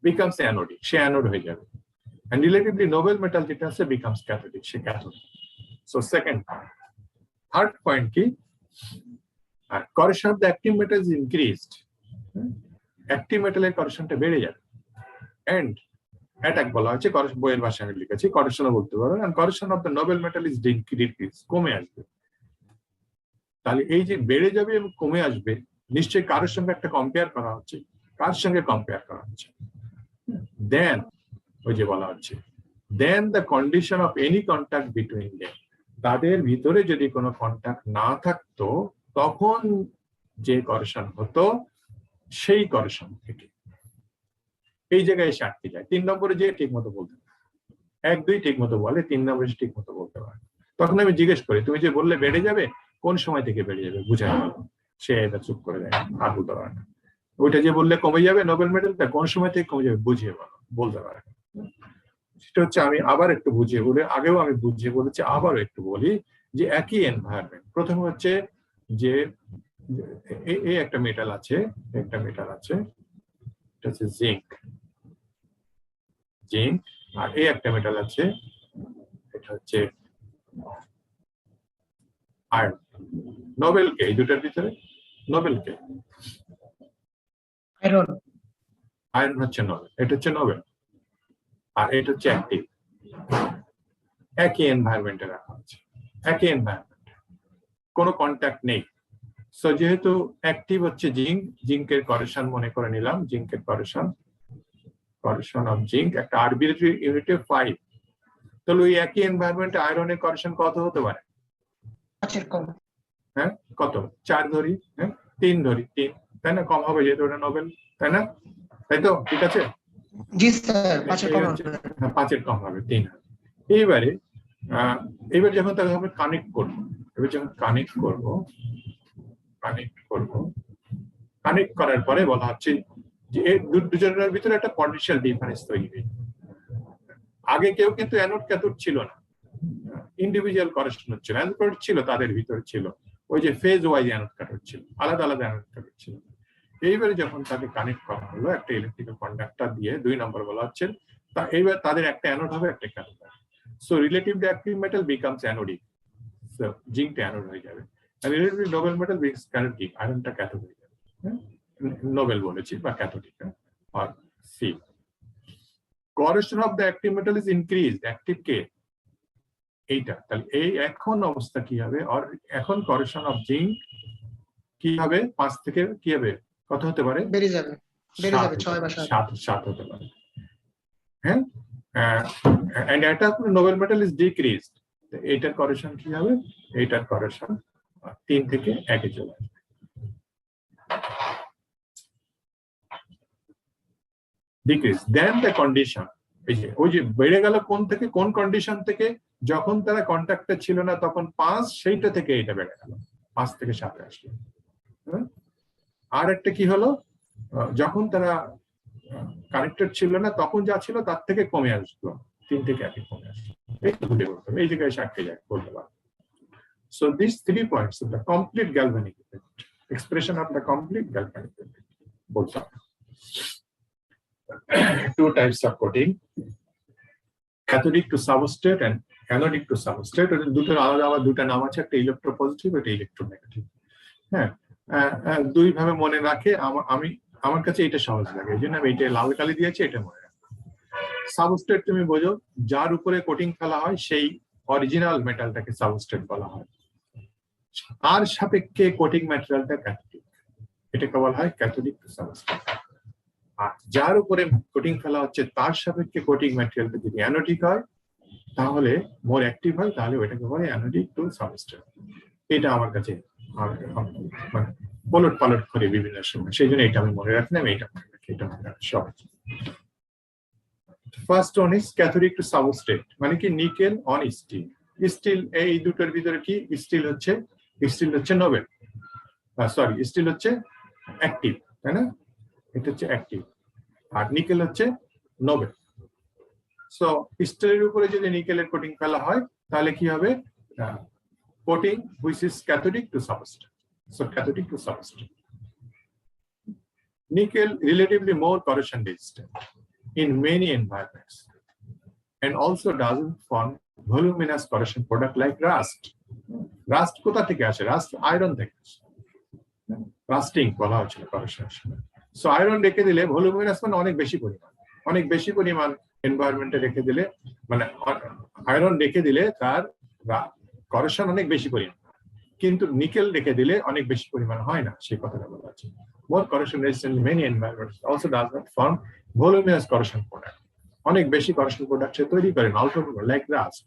বিকামস অ্যানোডিক, সে অ্যানোড হয়ে যাবে, and relatively noble metal যেটা আছে becomes cathodic, সে cathode. So second point. Third point কি, corrosion of the active metal is increased, active মেটালের corrosionটা বেড়ে যাবে, and অ্যাটাক বলা হচ্ছে, বইয়ের ভাষায় আমি লিখেছি, corrosionও বলতে পারো, and corrosion of the noble metal is decreased, কমে আসবে। তাহলে এই যে বেড়ে যাবে এবং কমে আসবে, নিশ্চয়ই কারোর সঙ্গে একটা কম্পেয়ার করা হচ্ছে, কার সঙ্গে কম্পেয়ার করা হচ্ছে, দেন ওই যে বলা হচ্ছে then the condition of any contact between them, তাদের ভিতরে যদি কোনো কন্ট্যাক্ট না থাকতো তখন যে করশন হতো সেই করশন থেকে এই জায়গায় এসে আটকে যায়। 3 নম্বরে যে ঠিক মতো বলতে পারে, 1-2 ঠিক মতো বলে, 3 নম্বরে ঠিক মতো বলতে পারে। তখন আমি জিজ্ঞেস করি, তুমি যে বললে বেড়ে যাবে, কোন সময় থেকে বেড়ে যাবে বুঝাই গেল, সে এটা চুপ করে দেয়, আর বলতে পারে না। ওইটা যে বললে কমে যাবে নোবেল মেডেলটা, কোন সময় থেকে কমে যাবে বুঝিয়ে বলতে পারে। সেটা হচ্ছে আমি আবার একটু বুঝিয়ে বলে, আগেও আমি বুঝিয়ে বলেছি, আবারও একটু বলি যে একই এনভায়রনমেন্ট। প্রথমে হচ্ছে যে এই একটা মেটাল আছে, এটা হচ্ছে জিঙ্ক, আর এই একটা মেটাল আছে, এটা হচ্ছে আয়রন। নোবেল কে এই দুটার ভিতরে? নোবেল কে? আয়রন হচ্ছে নোবেল, এটা হচ্ছে নোবেল, আর এটা হচ্ছে অ্যাক্টিভ। একই এনভায়রনমেন্টে রাখা হচ্ছে, একই এনভায়রনমেন্ট, কোনো কন্ট্যাক্ট নেই। সো যেহেতু অ্যাক্টিভ হচ্ছে জিঙ্কের করশন মনে করে নিলাম, জিঙ্কের করশন অফ জিঙ্ক একটা আরবিট্রারি ইউনিটে 5, তাহলে ওই একই এনভায়রনমেন্টে আয়রনের করশন কত হতে পারে? হ্যাঁ কত? 4 ধরি, হ্যাঁ 3 ধরি, 3, তাই না? কম হবে যেহেতু ওটা নোবেল, তাই না? তাই তো? ঠিক আছে, জি স্যার, 5-এর কম হবে, 3 হবে। এবার যখন তাকে আমরা কানেক্ট করবো, কানেক্ট করার পরে বলা হচ্ছে যে দুজনের ভিতরে একটা পটেনশিয়াল ডিফারেন্স তৈরি হবে। আগে কেউ কিন্তু অ্যানোড ক্যাথোড ছিল না, ইন্ডিভিজুয়াল কারেকশন হচ্ছিল, অ্যানোড ছিল তাদের ভিতরে ছিল, ওই যে ফেজ ওয়াইজ অ্যানোড ক্যাথোড ছিল, আলাদা আলাদা অ্যানোড ক্যাথোড ছিল। এইবারে যখন তাকে কানেক্ট করা হলো একটা ইলেকট্রিক্যাল কন্ডাক্টর দিয়ে, 2 নম্বর বলা হচ্ছে, তা এইবার তাদের একটা অ্যানোড হবে একটা ক্যাথোড হবে। So relatively active metal becomes anodic, so জিঙ্কটা অ্যানোড হয়ে যাবে, আর relatively noble metal becomes cathodic, আয়রনটা ক্যাথোড হয়ে যাবে। নোবেল বলেছি বা ক্যাথোডিক। আর C corrosion of the active metal is increased, active কে এইটা, তাহলে এই এখন অবস্থা কি হবে, আর এখন corrosion of zinc কি হবে, 5 থেকে কি হবে, কত হতে পারে, বেড়ে যাবে 6 বা 7 হতে পারে। হ্যাঁ, and এটা নোবেল মেটাল ইজ ডিক্রিজড, এইটার corrosion কি হবে, এইটার corrosion 3 থেকে 1 এ চলে আসবে। ডিক্রিজ দেন দ্য কন্ডিশন, ওই যে বেড়ে গেল কোন থেকে, কোন কন্ডিশন থেকে, যখন তারা কন্ট্যাক্টে ছিল না তখন 5, সেইটা থেকে এটা বেড়ে গেল 5 থেকে 7 আসলো। আর একটা কি হলো, যখন তারা কানেক্টেড ছিল না তখন যা ছিল তার থেকে কমে আসলো, 3 থেকে 1 কমে আসলো। এই জায়গায় সাক্ষী যায় বলতে পারবো। So this 3 points of the complete galvanic effect, expression of the complete galvanic effect বলতে হবে। 2 types of coating, cathodic to substrate and anodic to substrate. দুটো আলাদা আলাদা দুটো নাম আছে, একটা ইলেকট্রোপজিটিভ, একটা ইলেকট্রোনেগেটিভ। হ্যাঁ, 2 ভাবে মনে রাখে, আমার কাছে এটা সহজ লাগে, এই জন্য আমি এটা লাল কালি দিয়েছি, এটা মনে রাখো। সাবস্ট্রেট তুমি বোঝো, যার উপরে কোটিং ফেলা হয় সেই অরিজিনাল মেটালটাকে সাবস্ট্রেট বলা হয়, আর সাপেক্ষে কোটিং ম্যাটেরিয়ালটা ক্যাথোডিক, এটাকে বলা হয় ক্যাথোডিক টু সাবস্ট্রেট। আর যার উপরে কোটিং ফেলা হচ্ছে তার সাপেক্ষে কোটিং ম্যাটেরিয়ালটা যদি অ্যানোডিক হয়, তাহলে মোর অ্যাক্টিভ হয়, তাহলে ওইটাকে বলে অ্যানোডিক টু সাবস্ট্রেট। এটা আমার কাছে মানে পলট পালট করে বিভিন্ন সময়, সেই জন্য এটা আমি মনে রাখলাম, এটা মনে রাখি, এটা মনে রাখি সহজ। First one is cathodic to substrate, মানে কি নিকেল অন স্টিল। স্টিল, এই দুটোর ভিতরে কি, স্টিল হচ্ছে নোবেল, সরি স্টিল হচ্ছে অ্যাক্টিভ, তাই না, এটা হচ্ছে অ্যাক্টিভ, আর নিকেল হচ্ছে নোবেল। সো স্টিলের উপরে যদি নিকেলের কোটিং ফেলা হয় তাহলে কি হবে, coating which is cathodic to substrate, so cathodic to substrate. Nickel relatively more corrosion resistant in many environments and also doesn't form voluminous corrosion product like rust. Rust কোথা থেকে আসে, রাস্ট আয়রন থেকে আসে, রাস্টিং বলা হচ্ছিল corrosion। So iron রেখে দিলে ভলিউমিনাস মানে অনেক বেশি পরিমাণ এনভায়রনমেন্টে রেখে দিলে, মানে আয়রন রেখে দিলে তার corrosion অনেক বেশি পরিমাণ, কিন্তু নিকেল রেখে দিলে অনেক বেশি পরিমাণ হয় না, সেই কথাটা বলা আছে। More corrosion resistant in many environments also does not form voluminous corrosion product, অনেক বেশি corrosion product সে তৈরি করে না, also like rust।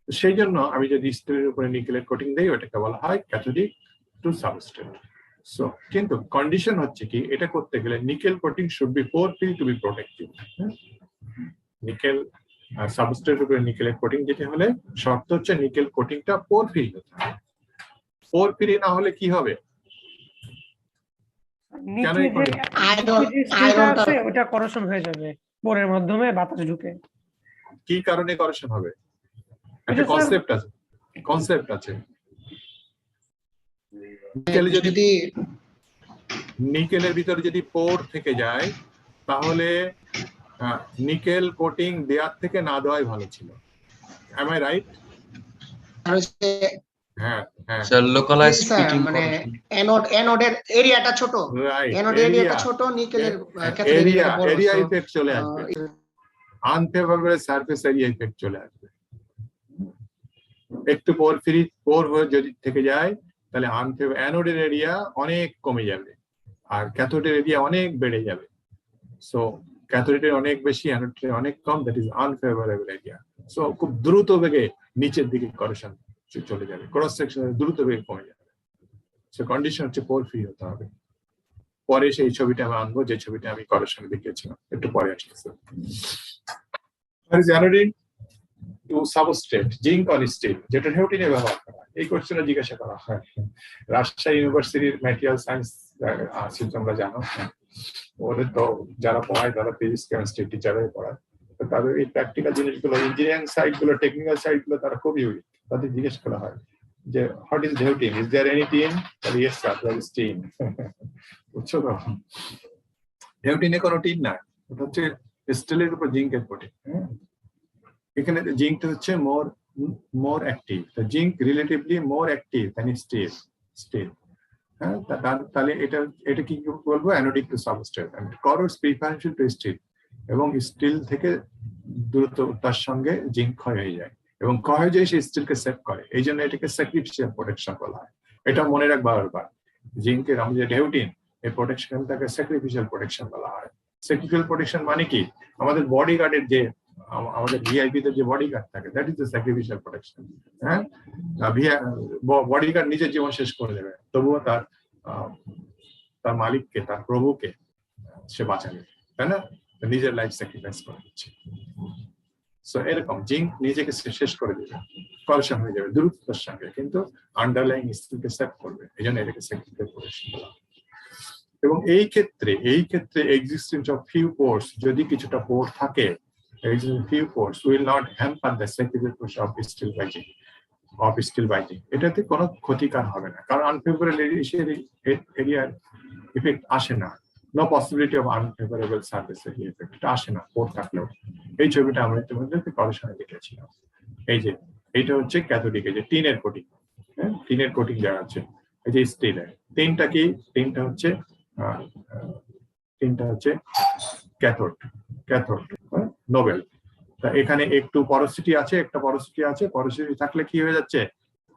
সেই জন্য আমি যদি স্টিলের উপরে নিকেলের কোটিং দেই, ওটাকে বলা হয় ক্যাথোডিক টু সাবস্ট্রেট। সো কিন্তু কন্ডিশন হচ্ছে কি, এটা করতে গেলে nickel coating should be pore free to be protective. Nickel সাবস্ট্রেটের উপরে নিকেলের কোটিং যেতে হলে শর্ত হচ্ছে নিকেল কোটিংটা পোর ফ্রি হতে হবে। পোর ফ্রি না হলে কি হবে, ওটা করশন হয়ে যাবে, পোরের মাধ্যমে বাতাস ঢুকে। কি কারণে করশন হবে, একটা কনসেপ্ট আছে। নিকেলের ভিতরে যদি পোর থেকে যায়, তাহলে নিকেল কোটিং দেওয়ার থেকে না দেওয়াই ভালো ছিল। Am I right? হ্যাঁ, স্যার লোকালাইজড হিটিং, মানে অ্যানোডের এরিয়াটা ছোট, অ্যানোডের এরিয়াটা ছোট, নিকেলের এরিয়া ইফেক্ট চলে আসবে, আনফেভারেবল সারফেস এরিয়া ইফেক্ট চলে আসবে। একটু পোর হয়ে যদি থেকে যায়, তাহলে অ্যানোডের এরিয়া অনেক কমে যাবে, আর ক্যাথোডের এরিয়া অনেক বেড়ে যাবে। সো ক্যাথোডের অনেক বেশি, অ্যানোডের অনেক কম, that is unfavourable area. So খুব দ্রুত বেগে নিচের দিকে করশন চলে যাবে, ক্রস সেকশন দ্রুত বেগে কমে যাবে। সো কন্ডিশন হচ্ছে পোর ফ্রি হতে হবে। পরে সেই ছবিটা আমি আনবো, যে ছবিটা আমি করশন দেখিয়েছিলাম, একটু পরে আসতেছে। Anodic to substrate, zinc on steel, যেটা হেউটিনে ব্যবহার করা, এই কোশ্চেনে জিজ্ঞাসা করা হয়। রাজশাহী ইউনিভার্সিটির ম্যাটেরিয়াল সায়েন্স আছে, তোমরা জানো, ওদের তো যারা পড়ায় তারা ফিজিক্স কেমিস্ট্রি টিচারে পড়ায়, তো তাদের এই প্র্যাকটিক্যাল জিনিসগুলো, ইঞ্জিনিয়ারিং সাইড গুলো, টেকনিক্যাল সাইড গুলো তারা খুবই উইক। তাদের জিজ্ঞেস করা হয় যে হোয়াট ইজ ডেউটিন, is there any tin? Yes sir, there is tin. বুঝছো তো? ডেউটিনে কোনো টিন না, ওটা হচ্ছে স্টিলের উপর জিঙ্কের কোটিং। এখানে জিঙ্কটা হচ্ছে more active. The zinc relatively more active than steel. হ্যাঁ, তাহলে এটা কি বলবো? Anodic to substrate, corrodes preferentially to steel, এবং স্টিল থেকে দ্রুত তার সঙ্গে জিঙ্ক ক্ষয় হয়ে যায়, এবং ক্ষয় হয়ে যায় সে স্টিলকে সেভ করে। এই জন্য এটাকে স্যাক্রিফিশিয়াল প্রোটেকশন বলা হয়। এটা মনে রাখবা বারবার, জিঙ্কের আমাদের ডেউটিন এই প্রোটেকশনটাকে স্যাক্রিফিশিয়াল প্রোটেকশন বলা হয়। স্যাক্রিফিশিয়াল প্রোটেকশন মানে কি? আমাদের বডি গার্ডের যে, আমাদের ভিআইপিদের যে বডি গার্ড থাকে, that is the sacrificial protection. হ্যাঁ, বডি গার্ড নিজের জীবন শেষ করে দেবে, তবুও তার মালিককে, তার প্রভুকে সে বাঁচাবে, তাই না? নিজের লাইফ স্যাক্রিফাইস করে দিচ্ছে। সো এরকম জিঙ্ক নিজেকে শেষ করে দেবে, কলশন হয়ে যাবে দ্রুততার সঙ্গে, কিন্তু আন্ডারলাইং স্টিলকে সেভ করবে। এই জন্য এটাকে স্যাক্রিফাইস প্রোটেকশন বলা হয়। এবং এই ক্ষেত্রে এক্সিস্টেন্স অফ ফিউ পোর্স, যদি কিছুটা পোর থাকে, few pores will not hamper the sacrifice of steel biting. এটাতে কোনো ক্ষতিকার হবে না, কারণ আনফেভারেবল এরিয়ার ইফেক্ট আসে না। No possibility of unfavourable surface area effect, এটা আসে না পোর থাকলেও। এই ছবিটা আমরা ইতিমধ্যে করেশনে দেখেছিলাম। এই যে এইটা হচ্ছে ক্যাথোডিক, এই যে টিনের কোটিং, হ্যাঁ, টিনের কোটিং দেওয়া আছে। এই যে স্টিলের তিনটা কি, তিনটা হচ্ছে ক্যাথোড, নোবেল। তা এখানে একটু পরোসিটি আছে, একটা পরোসিটি আছে। পরোসিটি থাকলে কি হয়ে যাচ্ছে?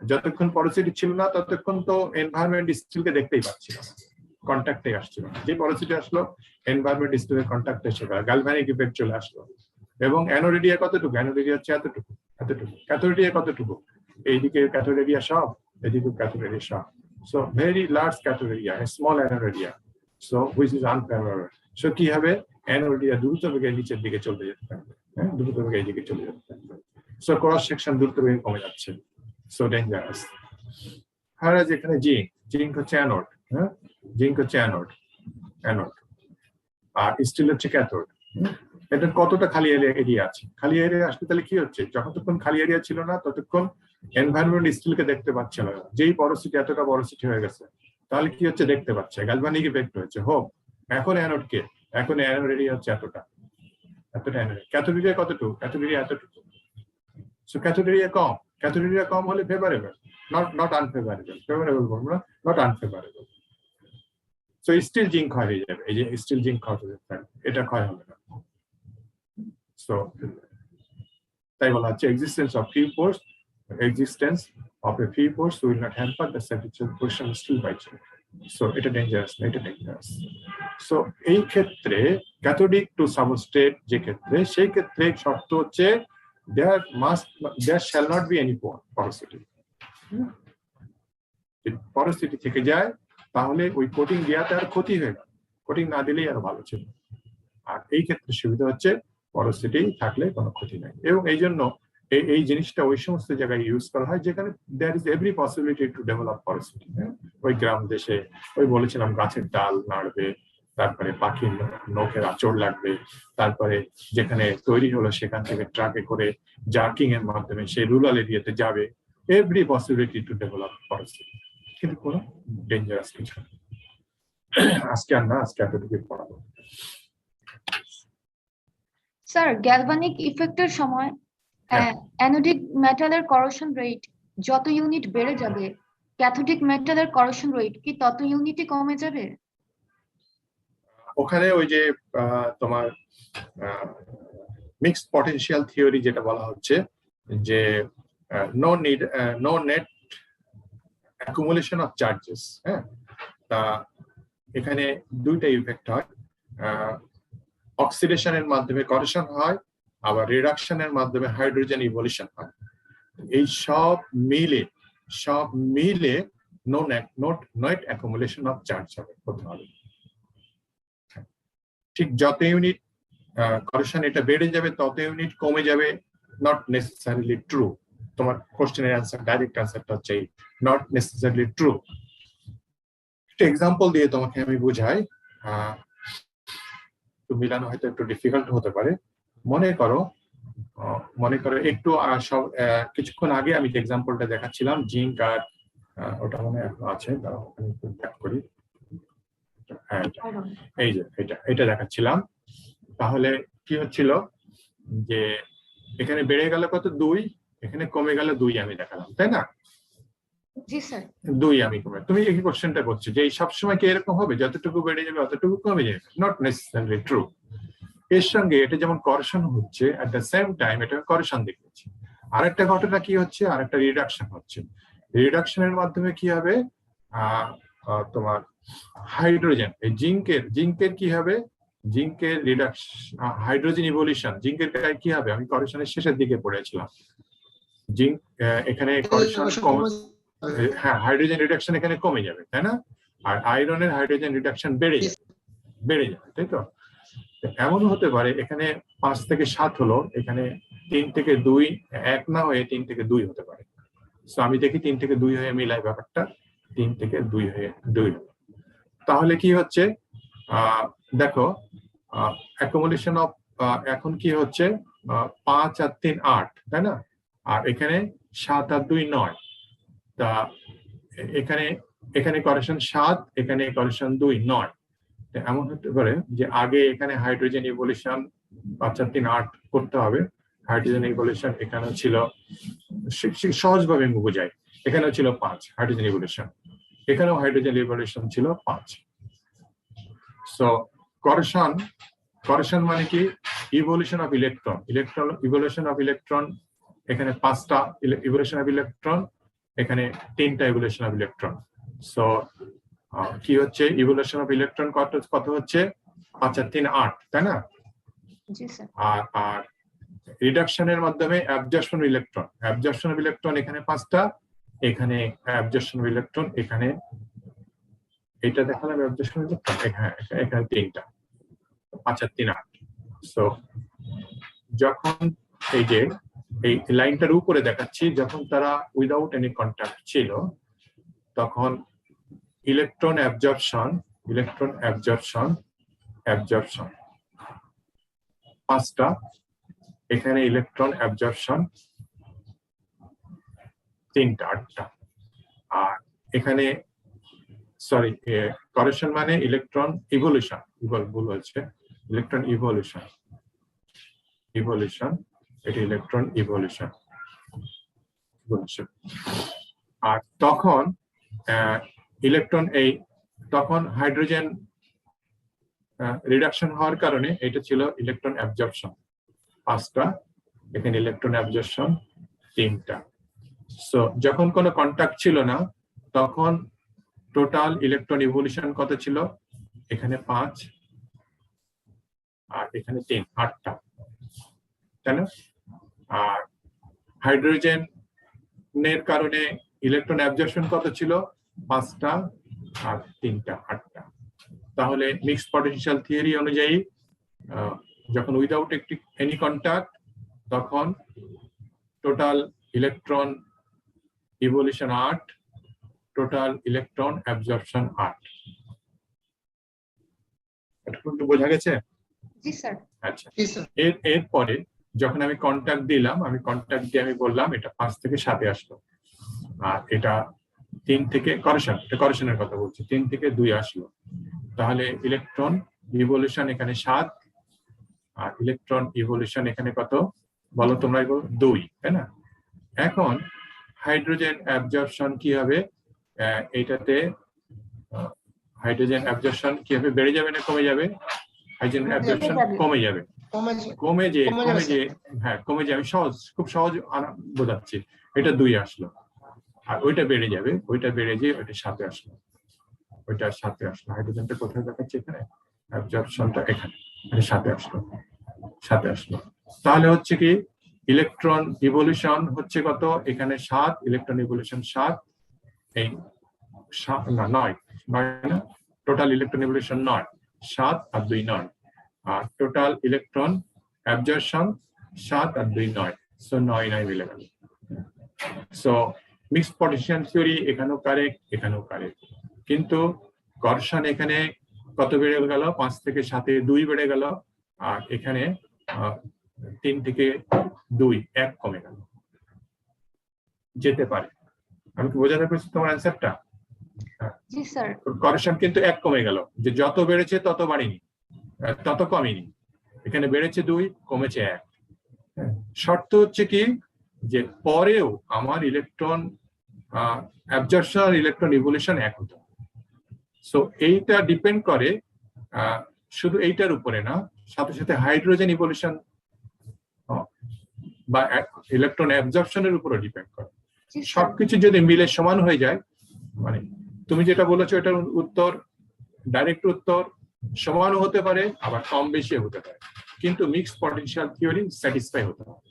যতক্ষণ পরোসিটি ছিল না ততক্ষণ তো এনভায়রনমেন্ট স্টিলকে দেখতেই পাচ্ছিল না, কন্ট্যাক্টে আসছিল না। যে পরোসিটি আসলো, এনভায়রনমেন্ট স্টিলের কন্ট্যাক্টে এসে গেল, গ্যালভানিক ইফেক্ট চলে আসলো। এবং অ্যানোড এরিয়া কতটুকু? অ্যানোড এরিয়া হচ্ছে এতটুকু। ক্যাথোড এরিয়া কতটুকু? এইদিকে ক্যাথোড এরিয়া সব, এদিকে ক্যাথোড এরিয়া সব। So very large cathode area, small anode area, so which is unfavourable. So কি হবে? অ্যানোড এরিয়া দ্রুত বেগে নিচের দিকে চলে যেতে থাকবে, হ্যাঁ, দ্রুত বেগে এইদিকে চলে যেতে থাকবে। সো ক্রস সেকশন দ্রুত বেগে কমে যাচ্ছে, সো ডেঞ্জারাস। আর যেখানে জিঙ্ক হচ্ছে অ্যানোড, হ্যাঁ, জিঙ্ক হচ্ছে অ্যানোড, আর স্টিল হচ্ছে ক্যাথোড। এটা কতটা খালি এরিয়া আছে? খালি এরিয়া আসলে তাহলে কি হচ্ছে? যতক্ষণ খালি এরিয়া ছিল না ততক্ষণ এনভায়রনমেন্ট স্টিলকে দেখতে পাচ্ছে না। যেই পরোসিটি এতটা পরোসিটি হয়ে গেছে, তাহলে কি হচ্ছে? দেখতে পাচ্ছে, গ্যালভানিক ইফেক্ট হয়েছে। হোক, এখন অ্যানোড কে, এখন অ্যানোড এরিয়া হচ্ছে এতটা অ্যানোড। ক্যাথোড এরিয়া কতটুকু? ক্যাথোড এরিয়া এতটুকু। সো ক্যাথোড এরিয়া কম হলে ফেভারেবল, নট আনফেভারেবল। ফেভারেবল বলবো না, not unfavourable. So still zinc ক্ষয় হয়ে যাবে। এই যে স্টিল জিঙ্ক ক্ষয় হয়ে যাবে, এটা ক্ষয় হবে না। সো তাই বলা হচ্ছে existence of few pores will not hamper the saturation still biting. So এটা ডেঞ্জারাস না, এটা ডেঞ্জারাস। সো এই ক্ষেত্রে ক্যাথোডিক টু সাবস্ট্রেট যে ক্ষেত্রে, সেই ক্ষেত্রে শর্ত হচ্ছে there shall not be any porosity. যদি porosity থেকে যায় তাহলে ওই কোটিং দেওয়াতে আর ক্ষতি হয়ে গেল, কোটিং না দিলেই আরো ভালো ছিল। আর এই ক্ষেত্রে সুবিধা হচ্ছে porosity থাকলে কোনো ক্ষতি নাই। এবং এই জন্য এই জিনিসটা ওই সমস্ত জায়গায় ইউজ করা হয় যেখানে there is every possibility to develop porosity. ওই গ্রাম দেশে, ওই বলেছিলাম গাছের ডাল নাড়বে, তারপরে পাখির নখের আঁচড় লাগবে, তারপরে যেখানে তৈরি হলো সেখান থেকে ট্রাকে করে জার্কিং এর মাধ্যমে সেই রুরাল এরিয়াতে যাবে। Every possibility to develop porosity, কিন্তু কোনো ডেঞ্জারাস কিছু না। আজকে আর না, আজকে এতটুকু পড়াবো। স্যার, গ্যালভানিক ইফেক্টের সময় অ্যানোডিক মেটালের করোশন রেট যত ইউনিট বেড়ে যাবে, ক্যাথোডিক মেটালের করোশন রেট কি তত ইউনিটই কমে যাবে? ওখানে ওই যে তোমার মিক্সড পটেনশিয়াল থিওরি যেটা বলা হচ্ছে, যে no net accumulation of charges. হ্যাঁ, তা এখানে দুইটা ইফেক্ট হয়, অক্সিডেশনের মাধ্যমে করোশন হয়, আবার রিডাকশনের মাধ্যমে হাইড্রোজেন ইভলিউশন হয়। এই সব মিলে নেট অ্যাকুমুলেশন অফ চার্জ হতে হবে। ঠিক যত ইউনিট করোশন এটা বেড়ে যাবে তত ইউনিট কমে যাবে, নট নেসেসারিলি ট্রু। তোমার কোশ্চেনের অ্যান্সার, ডাইরেক্ট অ্যান্সারটা হচ্ছে নট নেসেসারিলি ট্রু। একটা এক্সাম্পল দিয়ে তোমাকে আমি বুঝাই, একটু মিলানো হয়তো একটু ডিফিকাল্ট হতে পারে। মনে করো একটু কিছুক্ষণ আগে আমি যে এক্সাম্পলটা দেখাচ্ছিলাম জিঙ্ক আর ওটা মনে হয় এখনো আছে, ওখানে একটু ব্যাক করি। হ্যাঁ, এই যে এটা দেখাচ্ছিলাম। তাহলে কি হচ্ছিল যে এখানে বেড়ে গেল কত 2, এখানে কমে গেল 2 আমি দেখালাম, তাই না? জি স্যার। 2 আমি কমে, তুমি এই কোশ্চেনটা করছো যে সবসময় কি এরকম হবে যতটুকু বেড়ে যাবে অতটুকু কমে যাবে? Not necessarily true. এর সঙ্গে এটা যেমন করেশন হচ্ছে, এট দ্য সেম টাইম এটা করেশন দেখাচ্ছে। আরেকটা ঘটনা কি হচ্ছে, আরেকটা রিডাকশন হচ্ছে। রিডাকশনের মাধ্যমে কি হবে, তোমার হাইড্রোজেন, এই জিঙ্কের কি হবে, জিঙ্কের রিডাকশন, হাইড্রোজেন ইভলিউশন, জিঙ্কের কি হবে আমি করেশনের শেষের দিকে পড়েছিলাম। জিঙ্ক এখানে করেশন হ্যাঁ, হাইড্রোজেন রিডাকশন এখানে কমে যাবে, তাই না? আর আয়রনের হাইড্রোজেন রিডাকশন বেড়ে যাবে, তাই তো? এমন হতে পারে এখানে 5 থেকে 7 হলো, এখানে 3 থেকে 2, 1 না হয়ে 3 থেকে 2 হতে পারে। সো আমি দেখি 3 থেকে 2 হয়ে মিলাই ব্যাপারটা, 3 থেকে 2 হয়ে 2। তাহলে কি হচ্ছে, দেখো অ্যাকুমুলেশন অফ, এখন কি হচ্ছে 5 আর 3 8, তাই না? আর এখানে 7 আর 2 9। তা এখানে করেশন 7, এখানে করেশন 2 9। এমন হতে পারে যে আগে এখানে হাইড্রোজেন ইভলিউশন 5 আর 3 8 করতে হবে। হাইড্রোজেন ইভলিউশন এখানে ছিল, সহজভাবে আমি বোঝাই, এখানেও ছিল 5 হাইড্রোজেন ইভলিউশন, এখানেও হাইড্রোজেন ইভলিউশন ছিল 5। সো করেশন মানে কি, evolution of electron, evolution of electron, এখানে 5টা ইভলিউশন অফ ইলেকট্রন, এখানে 3টা ইভলিউশন অফ ইলেকট্রন। সো কি হচ্ছে, ইভলিউশন অফ ইলেকট্রন কত হচ্ছে, 5 আর 3 8, তাই না? জি স্যার। আর রিডাকশনের মাধ্যমে অ্যাবজর্পশন অফ ইলেকট্রন এখানে 5টা, এখানে অ্যাবজর্পশন অফ ইলেকট্রন, এখানে এটা দেখালাম অ্যাবজর্পশন অফ ইলেকট্রন, এখানে 3টা, 5 আর 3 8। সো যখন এই যে এই লাইনটার উপরে দেখাচ্ছি, যখন তারা উইদাউট এনি কন্ট্যাক্ট ছিল, তখন ইলেকট্রন অ্যাবজর্পশন 5টা, এখানে ইলেকট্রন অ্যাবজর্পশন 3টা 8টা। আর এখানে সরি, করেশন মানে ইলেকট্রন ইভলিউশন, ভুল হচ্ছে, ইলেকট্রন ইভলিউশন, এটা ইলেকট্রন ইভলিউশন। আর তখন ইলেকট্রন তখন হাইড্রোজেন রিডাকশন হওয়ার কারণে এটা ছিল ইলেকট্রন অ্যাবজর্পশন 5টা, এখানে ইলেকট্রন অ্যাবজর্পশন 3টা। সো যখন কোনো কন্টাক্ট ছিল না, তখন টোটাল ইলেকট্রন ইভলিউশন কত ছিল, এখানে 5 আর এখানে 3, 8টা, তাই না? আর হাইড্রোজেনের কারণে ইলেকট্রন অ্যাবজর্পশন কত ছিল, 5টা আর 3টা 8টা। তাহলে মিক্সড পটেনশিয়াল থিওরি অনুযায়ী যখন উইদাউট এনি কন্টাক্ট, তখন total electron evolution 8, total electron absorption 8। এটা একটু বোঝা গেছে? জি স্যার। আচ্ছা, এরপরে যখন আমি কন্টাক্ট দিলাম, কন্টাক্ট দিয়ে আমি বললাম এটা 5 থেকে 7 আসলো, আর এটা 3 থেকে করেশনের কথা বলছি, 3 থেকে 2 আসলো। তাহলে ইলেকট্রন ইভলিউশন এখানে 7, আর ইলেকট্রন ইভলিউশন এখানে কত বলো তোমরা, 2, তাই না? এখন হাইড্রোজেন অ্যাবজর্পশন কি হবে, এইটাতে হাইড্রোজেন অ্যাবজর্পশন কি হবে, বেড়ে যাবে না কমে যাবে? হাইড্রোজেন অ্যাবজর্পশন কমে যাবে। হ্যাঁ, কমে যাবে। আমি খুব সহজ বোঝাচ্ছি, এটা 2 আসলো, আর ওইটা বেড়ে যাবে, ওইটা বেড়ে যেয়ে ওইটা 7 আসলো, ওইটা 7 আসলো। হাইড্রোজেনটা কোথায় দেখাচ্ছে, এখানে অ্যাবজর্পশনটা এখানে 7 আসলো। তাহলে হচ্ছে কি, ইলেকট্রন ইভলিউশন হচ্ছে কত, এখানে 7, ইলেকট্রন ইভলিউশন 7, এই 9 না, টোটাল ইলেকট্রন ইভলিউশন 9, 7 আর 2 9, আর টোটাল ইলেকট্রন অ্যাবজর্পশন 7 আর 2 9, সো 9 মিলে গেল। সো মিক্সড পটেনশিয়াল থিওরি এখানেও কারেক্ট, কিন্তু করেশন এখানে কত বেড়ে গেল, 5 থেকে 7 2 বেড়ে গেল, আর এখানে 3 থেকে 2 1 কমে গেল, যেতে পারে। আমি কি বোঝাতে পারছি তোমার অ্যান্সারটা? জি স্যার। কারেকশন কিন্তু 1 কমে গেল, যে যত বেড়েছে তত বাড়েনি, তত কমেনি। এখানে বেড়েছে 2, কমেছে 1। শর্ত হচ্ছে কি, যে পরেও আমার ইলেকট্রন অ্যাবজর্পশন আর ইলেকট্রন ইভলিউশন এক হতো। সো এইটা ডিপেন্ড করে শুধু এইটার উপরে না, সাথে সাথে হাইড্রোজেন ইভলিউশন বা ইলেকট্রন অ্যাবজর্পশনের উপরও ডিপেন্ড করে। জি স্যার। সবকিছু যদি মিলে সমান হয়ে যায়, মানে তুমি যেটা বলেছো এটার উত্তর, ডাইরেক্ট উত্তর সমানও হতে পারে, আবার কম বেশি হতে পারে, কিন্তু মিক্সড পটেনশিয়াল থিওরি স্যাটিসফাই হতে হবে।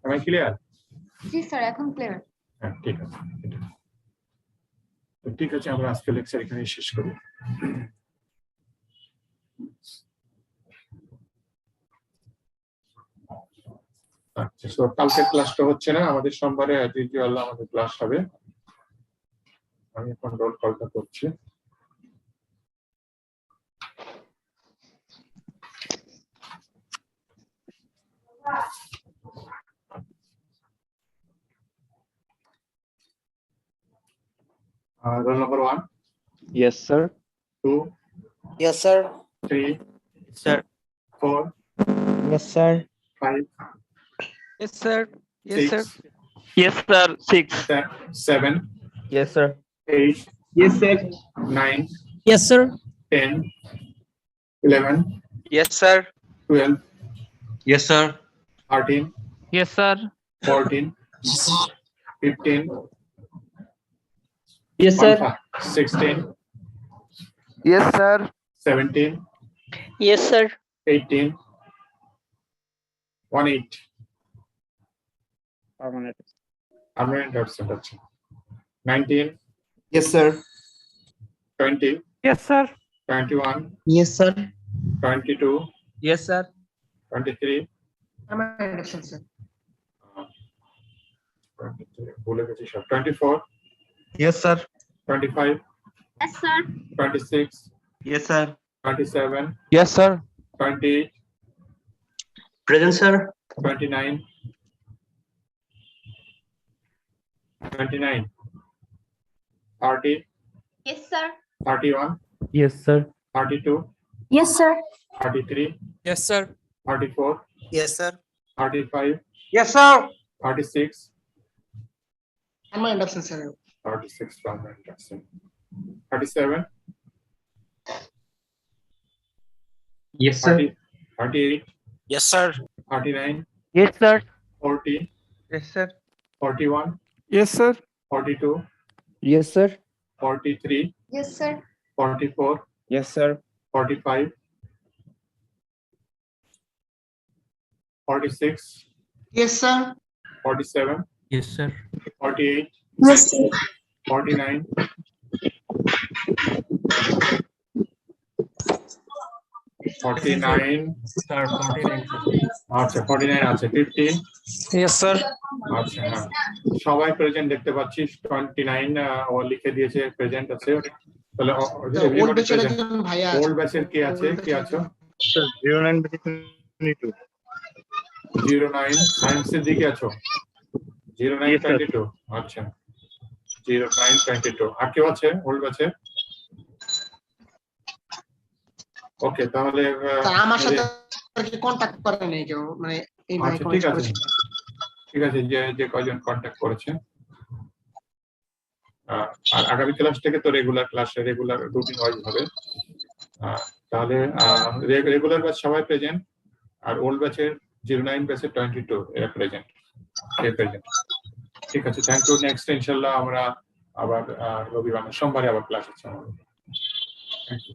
আমি ক্লিয়ার? জি স্যার, এখন ক্লিয়ার। হ্যাঁ, ঠিক আছে। তো ঠিক আছে, আমরা আজকে লেকচার এখানে শেষ করি। আচ্ছা, তো কালকের ক্লাসটা হচ্ছে না, আমাদের সোমবারে অ্যাজ ইউজুয়াল আমাদের ক্লাস হবে। আমি এখন রোল কলটা করছি। Roll number 1, Yes, sir. 2, Yes, sir. 3, Sir. 4, Yes, sir. 5, Yes, sir. 6, Yes, sir. 6. 7, Yes, sir. 8, Yes, sir. 9, Yes, sir. 10, 11, Yes, sir. 12, Yes, sir. 13, Yes, sir. 14, 15, Yes, sir. 16, Yes, sir. 17, Yes, sir. 18, 18 permanent absent আছে, 19, Yes, sir. 20, Yes, sir. 21, Yes, sir. 22, Yes, sir. 23, Permanent absent, sir. 23 ভুলে গেছি সব, 24, Yes, sir. 25, Yes, sir. 26, Yes, sir. 27, Yes, sir. 28, Present, sir. 29, 29, 30, Yes, sir. 31, Yes, sir. 32, Yes, sir. 33, Yes, sir. 34, Yes, sir. 35, Yes, sir. 36, Permanent absent, sir. 36 permanent absent, 37, Yes, sir. 30, 38, Yes, sir. 39, Yes, sir. 40, Yes, sir. 41, Yes, sir. 42, Yes, sir. 43, Yes, sir. 44, Yes, sir. 45, 46, Yes, sir. 47, Yes, sir. 48, Yes, sir. 49, 49, Sir, 49. আচ্ছা 49 আছে, 50, Yes, sir. আচ্ছা হ্যাঁ, সবাই present দেখতে পাচ্ছি, 29 ও লিখে দিয়েছে present আছে। তাহলে ওল্ড ব্যাচের একজন ভাইয়া আছে। ওল্ড ব্যাচের কে আছে, কে আছো? Sir, 0922. 09 সায়েন্সের দিকে আছো, 09 Yes, sir. 22, আচ্ছা 09 22। আর কেউ আছে ওল্ড ব্যাচে? ওকে, তাহলে তা আমার সাথে কন্টাক্ট করে নাই কেউ, মানে এই ভাই আচ্ছা ঠিক আছে, ঠিক আছে, যে যে কয়জন কন্ট্যাক্ট করেছে। আর আগামী ক্লাস থেকে তো regular class, regular routine wise হবে। তাহলে রেগুলার ব্যাচ সবাই প্রেজেন্ট, আর ওল্ড ব্যাচের 09 ব্যাচের 22 এরা প্রেজেন্ট, ঠিক আছে। Thank you. নেক্সট ইনশাআল্লাহ আমরা আবার রবিবার সোমবারে আবার ক্লাস আছে আমাদের। Thank you.